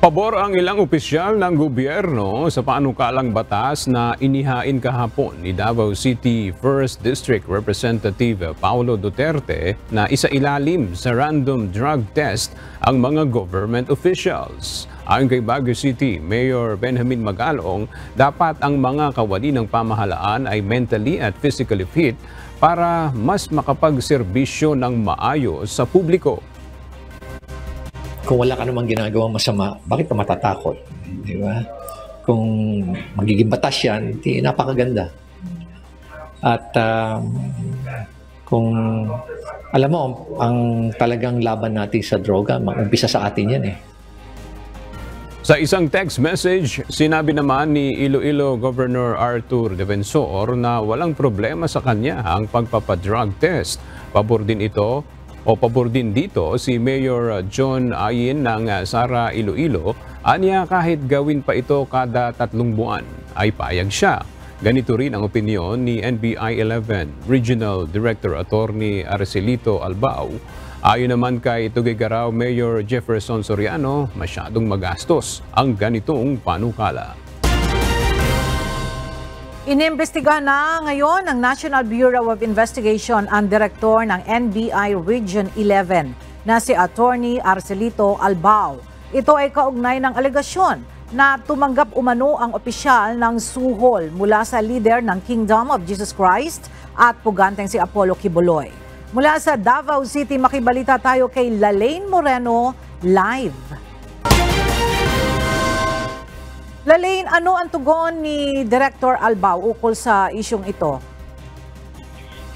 Pabor ang ilang opisyal ng gobyerno sa panukalang batas na inihain kahapon ni Davao City 1st District Representative Paulo Duterte na isailalim sa random drug test ang mga government officials. Ayon kay Baguio City Mayor Benjamin Magalong, dapat ang mga kawani ng pamahalaan ay mentally at physically fit para mas makapagserbisyo ng maayos sa publiko. Kung wala ka namang ginagawang masama, bakit ka matatakot? Di ba? Kung magiging batas yan, di napakaganda. At kung alam mo, ang talagang laban natin sa droga, mag-umpisa sa atin yan eh. Sa isang text message, sinabi naman ni Iloilo Governor Arthur Defensor na walang problema sa kanya ang pagpapadrug test. Pabor din dito si Mayor John Ayin ng Sara Iloilo. Anya kahit gawin pa ito kada 3 buwan ay payag siya. Ganito rin ang opinyon ni NBI 11 Regional Director Attorney Arcelito Albao. Ayon naman kay Tuguegarao Mayor Jefferson Soriano, masyadong magastos ang ganitong panukala. Inimbestigahan na ngayon ng National Bureau of Investigation ang direktor ng NBI Region 11 na si Attorney Arcelito Albao. Ito ay kaugnay ng alegasyon na tumanggap umano ang opisyal ng suhol mula sa leader ng Kingdom of Jesus Christ at puganteng si Apollo Kibuloy. Mula sa Davao City, makibalita tayo kay Lalaine Moreno live. Lalaine, ano ang tugon ni Director Albao ukol sa isyong ito?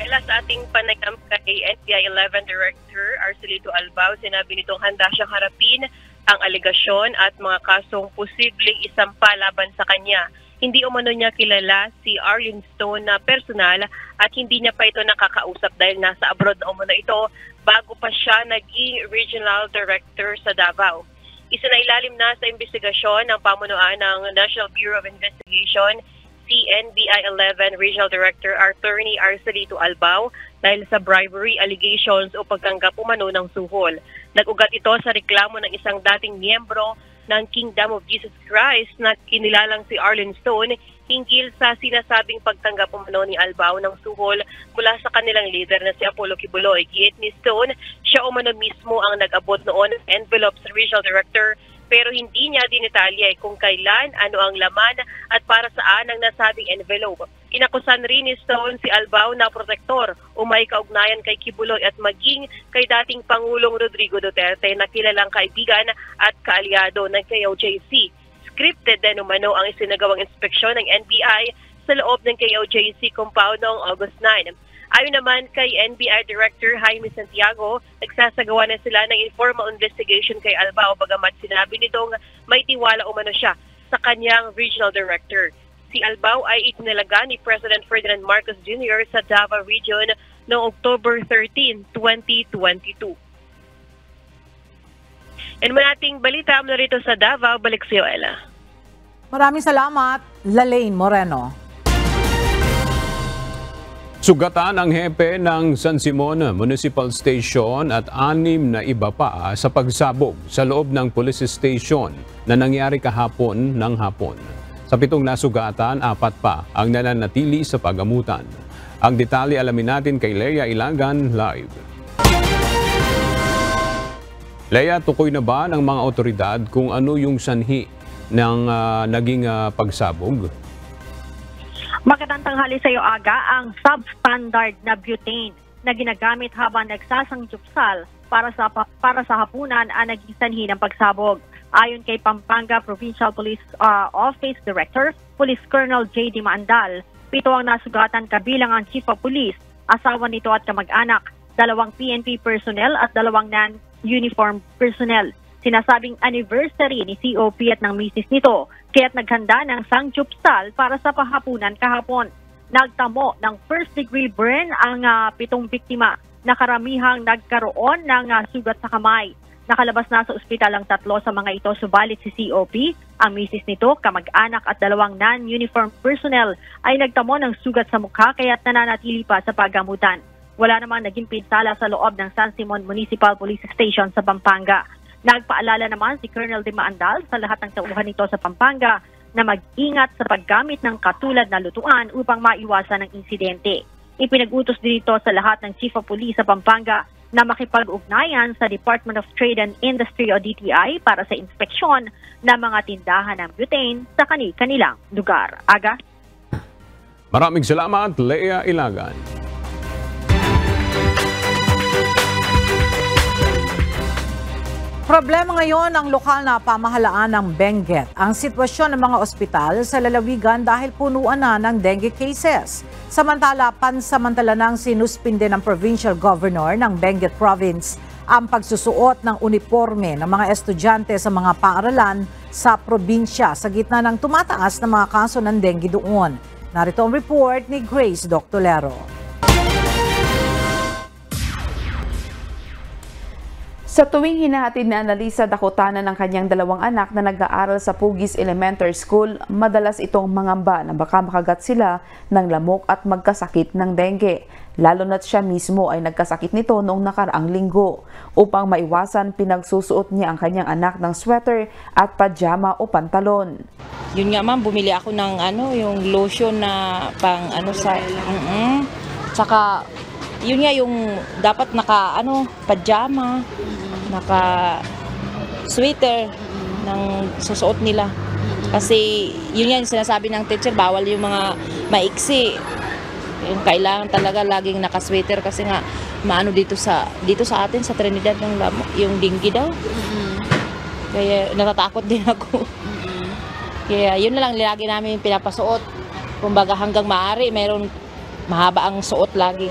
Ela, sa ating panayam kay NBI 11 Director Arcelito Albao, sinabi nitong handa siyang harapin ang alegasyon at mga kasong posibleng isampa laban sa kanya. Hindi umano niya kilala si Arlene Stone na personal at hindi niya pa ito nakakausap dahil nasa abroad na umano ito bago pa siya naging Regional Director sa Davao. Isinailalim na sa investigasyon ng pamunuan ng National Bureau of Investigation si NBI 11 Regional Director Attorney Arcelito Albao dahil sa bribery allegations o pagtanggap umano ng suhol. Nag-ugat ito sa reklamo ng isang dating miyembro ng Kingdom of Jesus Christ na kinilalang si Arlene Stone hinggil sa sinasabing pagtanggap umano ni Albao ng suhol mula sa kanilang leader na si Apollo Kibuloy. Giit ni Stone, siya umano mismo ang nag-abot noon ng envelope sa Regional Director pero hindi niya dinetalye kung kailan, ano ang laman at para saan ang nasabing envelope. Inakusan rin ni Stone si Albao na protektor o may kaugnayan kay Kibuloy at maging kay dating Pangulong Rodrigo Duterte na kilalang kaibigan at kaalyado ng KOJC. Scripted din umano ang isinagawang inspeksyon ng NBI sa loob ng KOJC compound noong August 9. Ayon naman kay NBI Director Jaime Santiago, nagsasagawa na sila ng informal investigation kay Albao bagamat sinabi nitong may tiwala umano siya sa kanyang Regional Director. Si Albao ay itinalaga ni President Ferdinand Marcos Jr. sa Davao Region noong October 13, 2022. And manating balita mula rito sa Davao, balik sa iyo, Ella. Maraming salamat, Lalaine Moreno. Sugatan ang hepe ng San Simon Municipal Station at 6 na iba pa sa pagsabog sa loob ng police station na nangyari kahapon ng hapon. Sa 7 nasugatan, 4 pa ang nananatili sa pagamutan. Ang detalye alamin natin kay Lea Ilagan live. Lea, tukoy na ba ng mga otoridad kung ano yung sanhi ng naging pagsabog. Magandang tanghali sa iyo, Aga. Ang substandard na butane na ginagamit habang nagsasangjupsal para sa hapunan ang naging sanhi ng pagsabog. Ayon kay Pampanga Provincial Police Office Director, Police Colonel J.D. Maandal, 7 ang nasugatan kabilang ang Chief of Police, asawa nito at kamag-anak, 2 PNP personnel at 2 non-uniform personnel. Sinasabing anniversary ni COP at ng misis nito, kaya't naghanda ng sangjupsal para sa pahapunan kahapon. Nagtamo ng first-degree burn ang 7 biktima na karamihang nagkaroon ng sugat sa kamay. Nakalabas na sa ospital ang 3 sa mga ito, subalit si COP, ang misis nito, kamag-anak at 2 non-uniform personnel ay nagtamo ng sugat sa mukha kaya't nananatili pa sa paggamutan. Wala namang naging pinsala sa loob ng San Simon Municipal Police Station sa Pampanga. Nagpaalala naman si Colonel De Maandal sa lahat ng tauhan nito sa Pampanga na mag-ingat sa paggamit ng katulad na lutuan upang maiwasan ang insidente. Ipinag-utos din ito sa lahat ng Chief of Police sa Pampanga na makipag-ugnayan sa Department of Trade and Industry o DTI para sa inspeksyon ng mga tindahan ng butane sa kanilang lugar. Aga? Maraming salamat, Lea Ilagan. Problema ngayon ang lokal na pamahalaan ng Benguet. Ang sitwasyon ng mga ospital sa lalawigan dahil punuan na ng dengue cases. Samantala, pansamantala nang sinuspinde ng provincial governor ng Benguet Province ang pagsusuot ng uniforme ng mga estudyante sa mga paaralan sa probinsya sa gitna ng tumataas na mga kaso ng dengue doon. Narito ang report ni Grace Doctolero. Sa tuwing hinahatid na Analisa Dakotana ng kanyang 2 anak na nag-aaral sa Pugis Elementary School, madalas itong mangamba na baka makagat sila ng lamok at magkasakit ng dengue. Lalo na't siya mismo ay nagkasakit nito noong nakaraang linggo. Upang maiwasan, pinagsusuot niya ang kanyang anak ng sweater at pajama o pantalon. Yun nga ma'am, bumili ako ng yung lotion na pang sa Tsaka yun nga yung dapat pajama, naka sweater ng susuot nila. Kasi yun nga yung sinasabi ng teacher, bawal yung mga maiksi. Yung kailangan talaga laging naka-sweater kasi nga maano dito sa atin sa Trinidad yung dengue daw. Kaya natatakot din ako. Kaya yun na lang lagi namin pinapasuot. Kumbaga hanggang maaari mayroon mahaba ang suot lagi.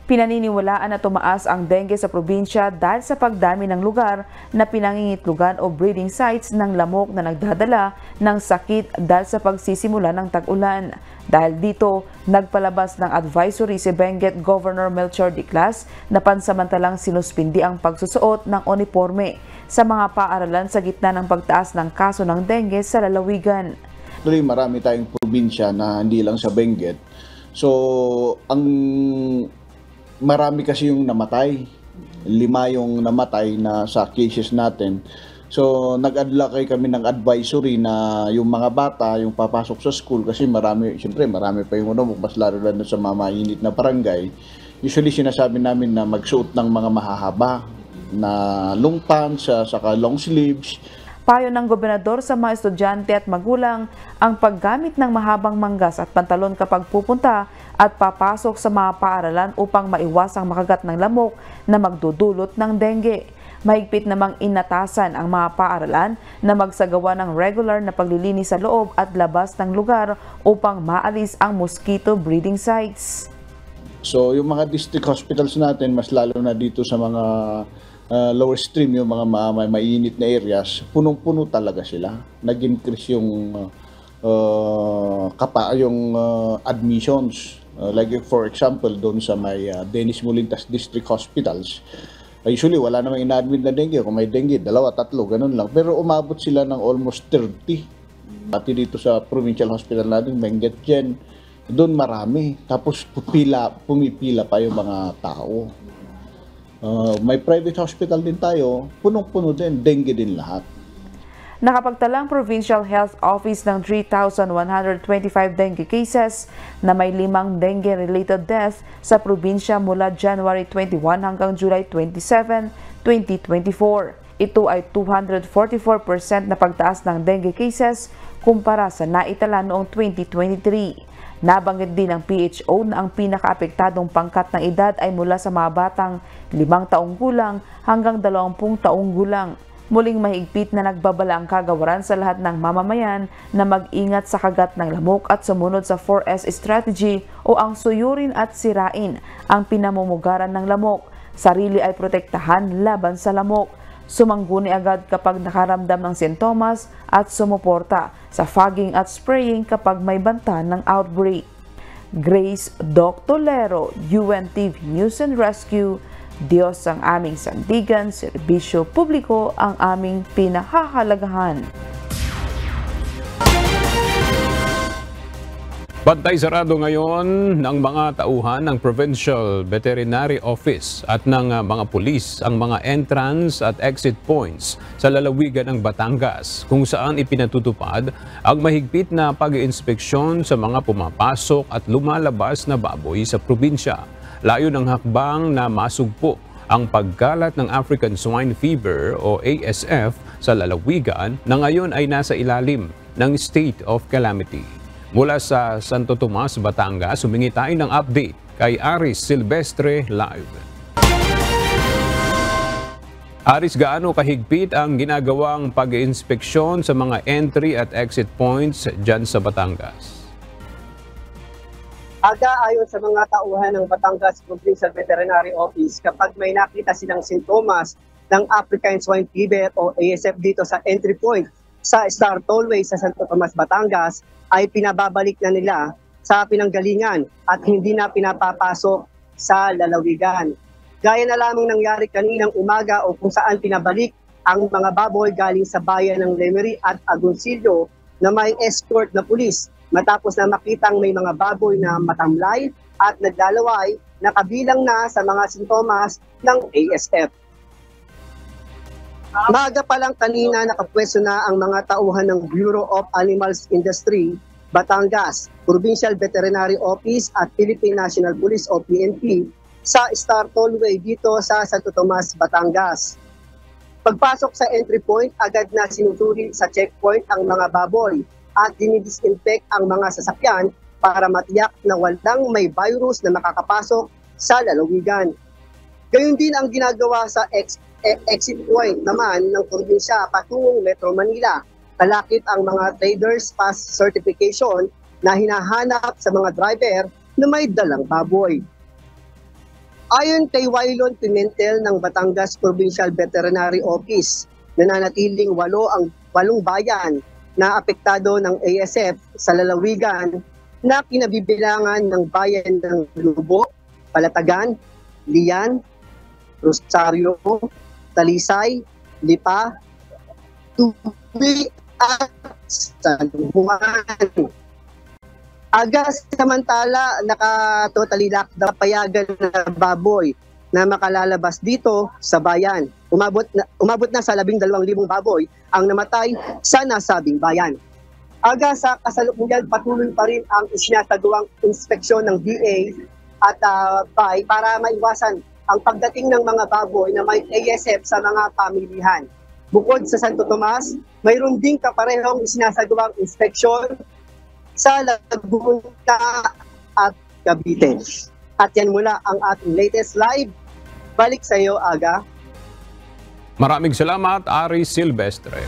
Pinaniniwalaan na tumaas ang dengue sa probinsya dahil sa pagdami ng lugar na pinangingitlugan o breeding sites ng lamok na nagdadala ng sakit dahil sa pagsisimula ng tag-ulan. Dahil dito, nagpalabas ng advisory si Benguet Governor Melchor Diclas na pansamantalang sinuspindi ang pagsusuot ng uniforme sa mga paaralan sa gitna ng pagtaas ng kaso ng dengue sa lalawigan. Marami tayong probinsya na hindi lang sa Benguet. So, marami kasi yung namatay. 5 yung namatay na sa cases natin. So, nag-adlocate kami ng advisory na yung mga bata, yung papasok sa school, kasi marami pa yung mas lalo na sa mga mainit na barangay. Usually, sinasabi namin na magsuot ng mga mahahaba na long pants, saka long sleeves. Payo ng gobernador sa mga estudyante at magulang ang paggamit ng mahabang manggas at pantalon kapag pupunta at papasok sa mga paaralan upang maiwasang makagat ng lamok na magdudulot ng dengue. Mahigpit namang inatasan ang mga paaralan na magsagawa ng regular na paglilinis sa loob at labas ng lugar upang maalis ang mosquito breeding sites. So yung mga district hospitals natin, mas lalo na dito sa mga lower stream, yung mga mainit na areas, punong-puno talaga sila. Nag-increase yung admissions. Like for example, doon sa may Dennis Molintas District Hospitals, usually wala namang ina-admit na dengue. Kung may dengue, 2, 3, ganun lang. Pero umabot sila ng almost 30. Pati dito sa provincial hospital natin, Benguet Gen, doon marami. Tapos pumipila pa yung mga tao. May private hospital din tayo, punong-puno din, dengue din lahat. Nakapagtalang Provincial Health Office ng 3,125 dengue cases na may 5 dengue-related deaths sa probinsya mula January 21 hanggang July 27, 2024. Ito ay 244% na pagtaas ng dengue cases kumpara sa naitala noong 2023. Nabanggit din ng PHO na ang pinakaapektadong pangkat ng edad ay mula sa mga batang 5 taong gulang hanggang 20 taong gulang. Muling mahigpit na nagbabala ang kagawaran sa lahat ng mamamayan na mag-ingat sa kagat ng lamok at sumunod sa 4S strategy o ang suyurin at sirain ang pinamumugaran ng lamok. Sarili ay protektahan laban sa lamok. Sumangguni agad kapag nakaramdam ng sintomas at sumuporta sa fogging at spraying kapag may banta ng outbreak. Grace Doctolero, UNTV News and Rescue. Diyos ang aming sandigan, serbisyo publiko ang aming pinahahalagahan. Bantay sarado ngayon ng mga tauhan ng Provincial Veterinary Office at ng mga pulis ang mga entrance at exit points sa lalawigan ng Batangas kung saan ipinatutupad ang mahigpit na pag-iinspeksyon sa mga pumapasok at lumalabas na baboy sa probinsya. Layo ng hakbang na masugpo ang pagkalat ng African Swine Fever o ASF sa lalawigan na ngayon ay nasa ilalim ng state of calamity. Mula sa Santo Tomas, Batangas, humingi tayo ng update kay Aris Silvestre live. Aris, gaano kahigpit ang ginagawang pag-iinspeksyon sa mga entry at exit points dyan sa Batangas? Ayon sa mga tauhan ng Batangas Provincial Veterinary Office, kapag may nakita silang sintomas ng African Swine Fever o ASF dito sa entry point sa Star Tollway sa Santo Tomas, Batangas, ay pinababalik na nila sa pinanggalingan at hindi na pinapapasok sa lalawigan. Gaya na lamang nangyari kaninang umaga o kung saan pinabalik ang mga baboy galing sa bayan ng Lemery at Agoncillo na may escort na pulis matapos na makitang may mga baboy na matamlay at naglalaway na kabilang na sa mga sintomas ng ASF. Maaga pa lang kanina nakapwesto na ang mga tauhan ng Bureau of Animals Industry, Batangas, Provincial Veterinary Office at Philippine National Police o PNP sa Star Tollway dito sa Santo Tomas, Batangas. Pagpasok sa entry point, agad na sinusuri sa checkpoint ang mga baboy at dinidisinfect ang mga sasakyan para matiyak na walang may virus na makakapasok sa lalawigan. Gayun din ang ginagawa sa exit point naman ng probinsya patungong Metro Manila. Kalakip ang mga traders pass certification na hinahanap sa mga driver na may dalang baboy. Ayon kay Wailon Pimentel ng Batangas Provincial Veterinary Office, nananatiling 8 bayan na apektado ng ASF sa lalawigan na kinabibilangan ng bayan ng Lubo, Palatagan, Lian, Rosario, Talisay, Lipa, Tubi at San Juan. Samantala, naka-totally lockdown payagan na baboy na makalalabas dito sa bayan. Umabot na sa 12,000 baboy ang namatay sa nasabing bayan. Sa kasalukuyan, patuloy pa rin ang isinasagawang inspeksyon ng DA at BAI para maiwasan ang pagdating ng mga baboy na may ASF sa mga pamilihan. Bukod sa Santo Tomas, mayroon ding kaparehong isinasagawang inspeksyon sa Laguna at Cavite. At yan mula ang ating latest live. Balik sa iyo, Aga. Maraming salamat, Aris Silvestre.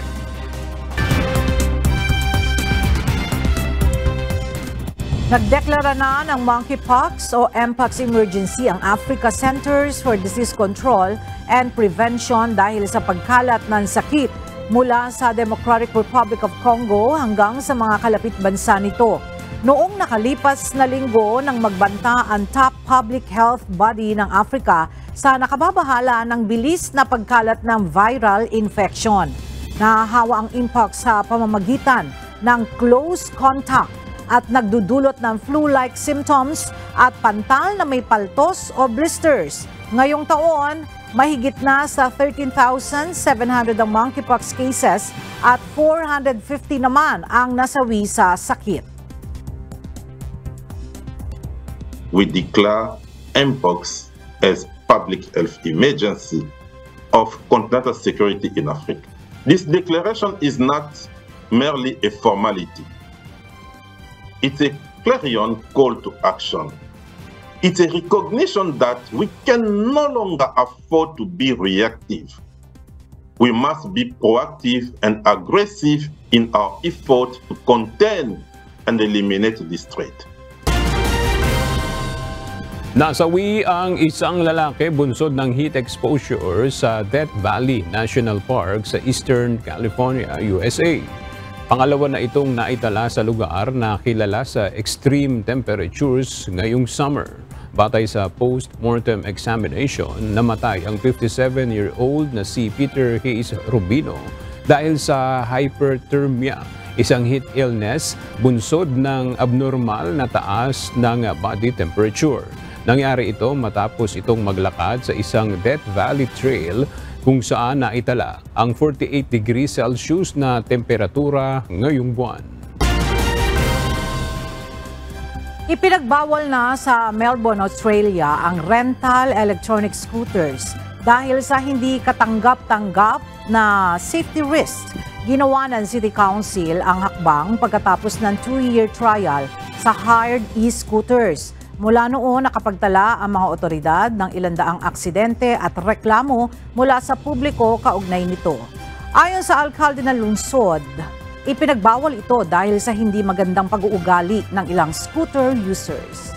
Nagdeklara na ng monkeypox o Mpox emergency ang Africa Centers for Disease Control and Prevention dahil sa pagkalat ng sakit mula sa Democratic Republic of Congo hanggang sa mga kalapit bansa nito. Noong nakalipas na linggo nang magbanta ang top public health body ng Africa sa nakababahala ng bilis na pagkalat ng viral infection. Nahahawa ang Mpox sa pamamagitan ng close contact at nagdudulot ng flu-like symptoms at pantal na may paltos o blisters. Ngayong taon, mahigit na sa 13,700 ang monkeypox cases at 450 naman ang nasawi sa sakit. We declare Mpox as public health emergency of continental security in Africa. This declaration is not merely a formality. It's a clarion call to action. It's a recognition that we can no longer afford to be reactive. We must be proactive and aggressive in our effort to contain and eliminate this threat. Nasawi ang isang lalaki bunsod ng heat exposure sa Death Valley National Park sa Eastern California, USA. Pangalawa na itong naitala sa lugar na kilala sa extreme temperatures ngayong summer. Batay sa post-mortem examination, namatay ang 57-year-old na si Peter Hayes Rubino dahil sa hyperthermia, isang heat illness bunsod ng abnormal na taas ng body temperature. Nangyari ito matapos itong maglakad sa isang Death Valley Trail kung saan naitala ang 48 degrees Celsius na temperatura ngayong buwan. Ipinagbawal na sa Melbourne, Australia ang rental electronic scooters dahil sa hindi katanggap-tanggap na safety risk. Ginawa ng City Council ang hakbang pagkatapos ng 2-year trial sa hired e-scooters. Mula noon, nakapagtala ang mga otoridad ng ilang daang aksidente at reklamo mula sa publiko kaugnay nito. Ayon sa alkalde ng lungsod, ipinagbawal ito dahil sa hindi magandang pag-uugali ng ilang scooter users.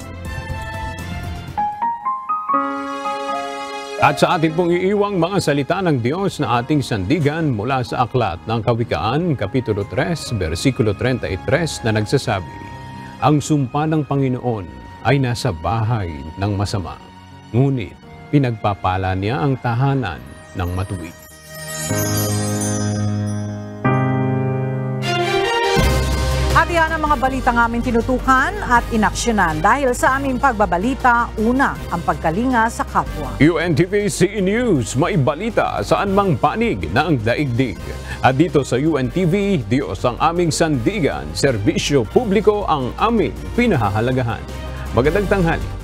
At sa ating pong iiwang mga salita ng Diyos na ating sandigan mula sa Aklat ng Kawikaan, Kapitulo 3, versikulo 33 na nagsasabi, ang sumpa ng Panginoon ay nasa bahay ng masama, ngunit pinagpapala niya ang tahanan ng matuwid. At yan ang mga balita ng aming tinutukan at inaksyonan. Dahil sa aming pagbabalita, una ang pagkalinga sa kapwa. UNTV CE News, may balita saan mang panig ng daigdig. At dito sa UNTV, Diyos ang aming sandigan, serbisyo publiko ang aming pinahahalagahan. Magandang tanghali.